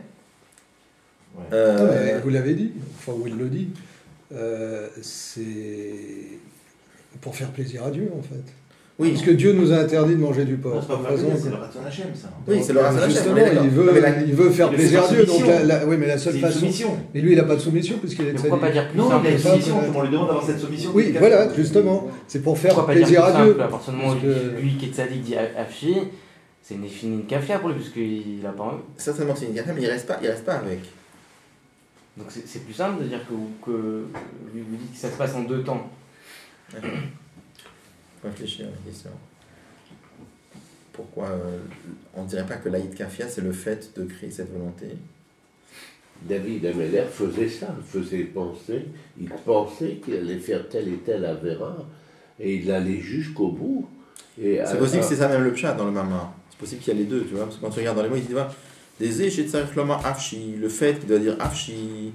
[SPEAKER 1] Vous l'avez dit, enfin, vous le dit, c'est pour faire plaisir à Dieu, en fait. Oui. Parce que Dieu nous a interdit de manger du porc.
[SPEAKER 3] C'est le Ratzon Hashem, ça.
[SPEAKER 2] Oui, c'est le Ratzon Hashem.
[SPEAKER 1] Justement, il veut faire plaisir à Dieu. Donc oui, mais la seule façon.
[SPEAKER 3] Soumission.
[SPEAKER 1] Mais lui, il n'a pas de soumission puisqu'il est.
[SPEAKER 5] Pourquoi pas dire plus
[SPEAKER 3] non,
[SPEAKER 5] simple?
[SPEAKER 3] il a une soumission. On lui demande d'avoir cette soumission.
[SPEAKER 1] Oui, voilà, justement. C'est pour faire plaisir à Dieu.
[SPEAKER 5] À partir du moment où lui qui est tzaddik dit Afshi, c'est une kafia pour lui puisqu'il n'a pas envie.
[SPEAKER 2] Certainement, c'est une kafia, mais il reste pas avec.
[SPEAKER 5] Donc c'est plus simple de dire que lui vous dites que ça se passe en 2 temps.
[SPEAKER 2] Réfléchir à la question. Pourquoi on ne dirait pas que l'Aïd Kafia, c'est le fait de créer cette volonté?
[SPEAKER 4] David Ameller faisait ça, il pensait qu'il allait faire tel et tel avéra, et il allait jusqu'au bout.
[SPEAKER 2] C'est possible que c'est ça même le pshat dans le Mama. C'est possible qu'il y a les deux, tu vois, parce que quand tu regardes dans les mots, il dit des échets de Afshi, le fait qu'il doit dire Afshi,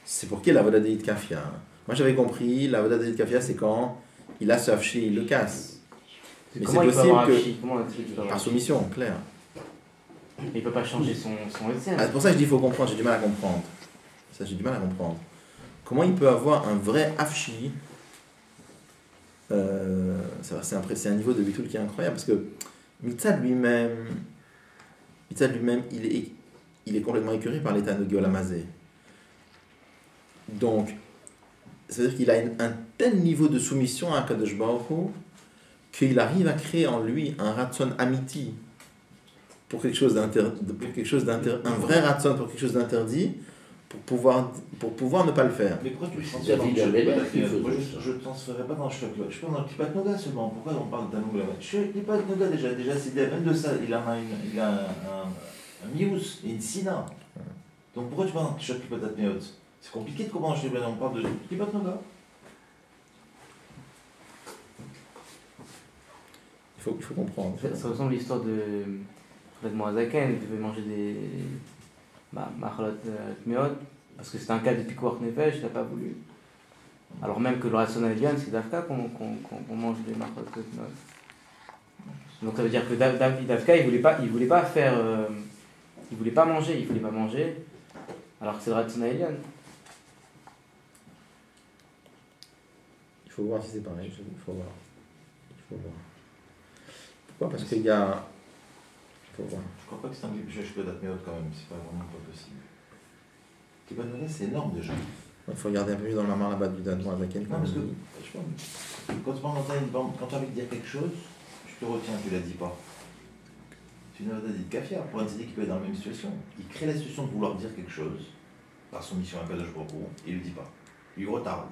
[SPEAKER 2] c'est pour qui la Voda d'Aïd Kafia? Moi j'avais compris, la Voda d'Aïd Kafia, c'est quand il a ce Afshi, il le casse. Mais c'est possible que par soumission, clair.
[SPEAKER 5] Il ne peut pas changer son essai.
[SPEAKER 2] C'est pour ça que je dis qu'il faut comprendre, j'ai du mal à comprendre. Comment il peut avoir un vrai Afshi? C'est un niveau de Bitul qui est incroyable, parce que Mitzad lui-même, il est complètement écœuré par l'état de Giolamazé. Donc, c'est-à-dire qu'il a un tel niveau de soumission à Kadosh Baruch Hu qu'il arrive à créer en lui un Ratzon Amiti pour quelque chose un vrai Ratzon pour quelque chose d'interdit, pour pouvoir ne pas le faire.
[SPEAKER 3] Mais pourquoi tu le transfères dans le Shek? Moi, je ne transférerais pas dans le Shek. Je parle dans le Klipat Noga seulement. Pourquoi on parle d'un Noga? Le Klipat Noga, déjà c'est même de ça, il a un mius et une sina. Donc pourquoi tu parles dans le Shek Klipat Meot? C'est compliqué de comprendre. On parle de Klipat Noga.
[SPEAKER 2] Il faut comprendre.
[SPEAKER 5] Ça ressemble à l'histoire de Moazaken, il devait manger des machalot tmeot, parce que c'était un cas de pikuach nefesh, il n'a pas voulu. Alors même que le rationnel vient, c'est d'Afka qu'on mange des machalot tmeot. Donc ça veut dire que David Afka, il voulait pas manger, alors que c'est le rationnel vient.
[SPEAKER 2] Il faut voir si c'est pareil, il faut voir. Pourquoi? Parce qu'il y a...
[SPEAKER 3] Je crois pas que c'est un je peux d'Atmeot quand même, c'est pas vraiment pas possible. Kibanone, c'est énorme déjà.
[SPEAKER 2] Il faut regarder un peu mieux dans la main là-bas du Danon avec elle.
[SPEAKER 3] Non, parce que quand tu as envie de dire quelque chose, tu te retiens, tu la dis pas. Tu n'as pas dit de kafia. Pour un tzaddik qui peut être dans la même situation, il crée la situation de vouloir dire quelque chose par son mission à Kadosh Baruch Hu, et il ne le dit pas. Il retarde.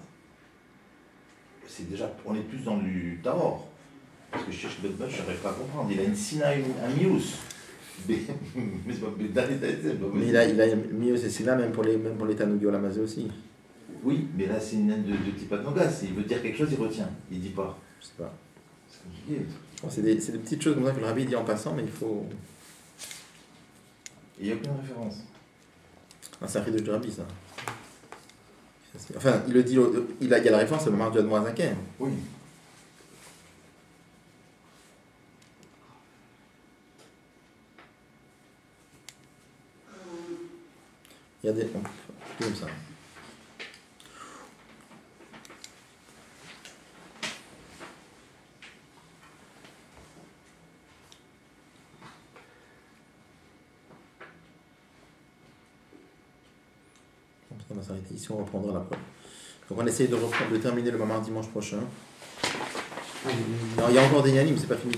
[SPEAKER 3] C'est déjà, on est plus dans du tahor. Parce que je cherche je n'arrive pas à comprendre. Il a une sina, un mius. Mais
[SPEAKER 2] il a mius et sina même pour les Tanugio Lamazé aussi.
[SPEAKER 3] Oui, mais là c'est une naine de Klipat Noga. Il veut dire quelque chose, il retient. Il ne dit pas.
[SPEAKER 2] Je sais pas.
[SPEAKER 3] C'est compliqué.
[SPEAKER 2] C'est des petites choses comme ça que le rabbi dit en passant, mais il faut...
[SPEAKER 3] Il n'y a aucune référence.
[SPEAKER 2] Ah, c'est un Chidush de Rabbi, ça. Enfin, il le dit, il y a la référence, c'est le mardi de Moazaken.
[SPEAKER 3] Oui.
[SPEAKER 2] Il y a des. Comme ça. On va s'arrêter ici, on reprendra la preuve. Donc on essaye de terminer le Mamar dimanche prochain. Alors, il y a encore des Yanim, c'est pas fini.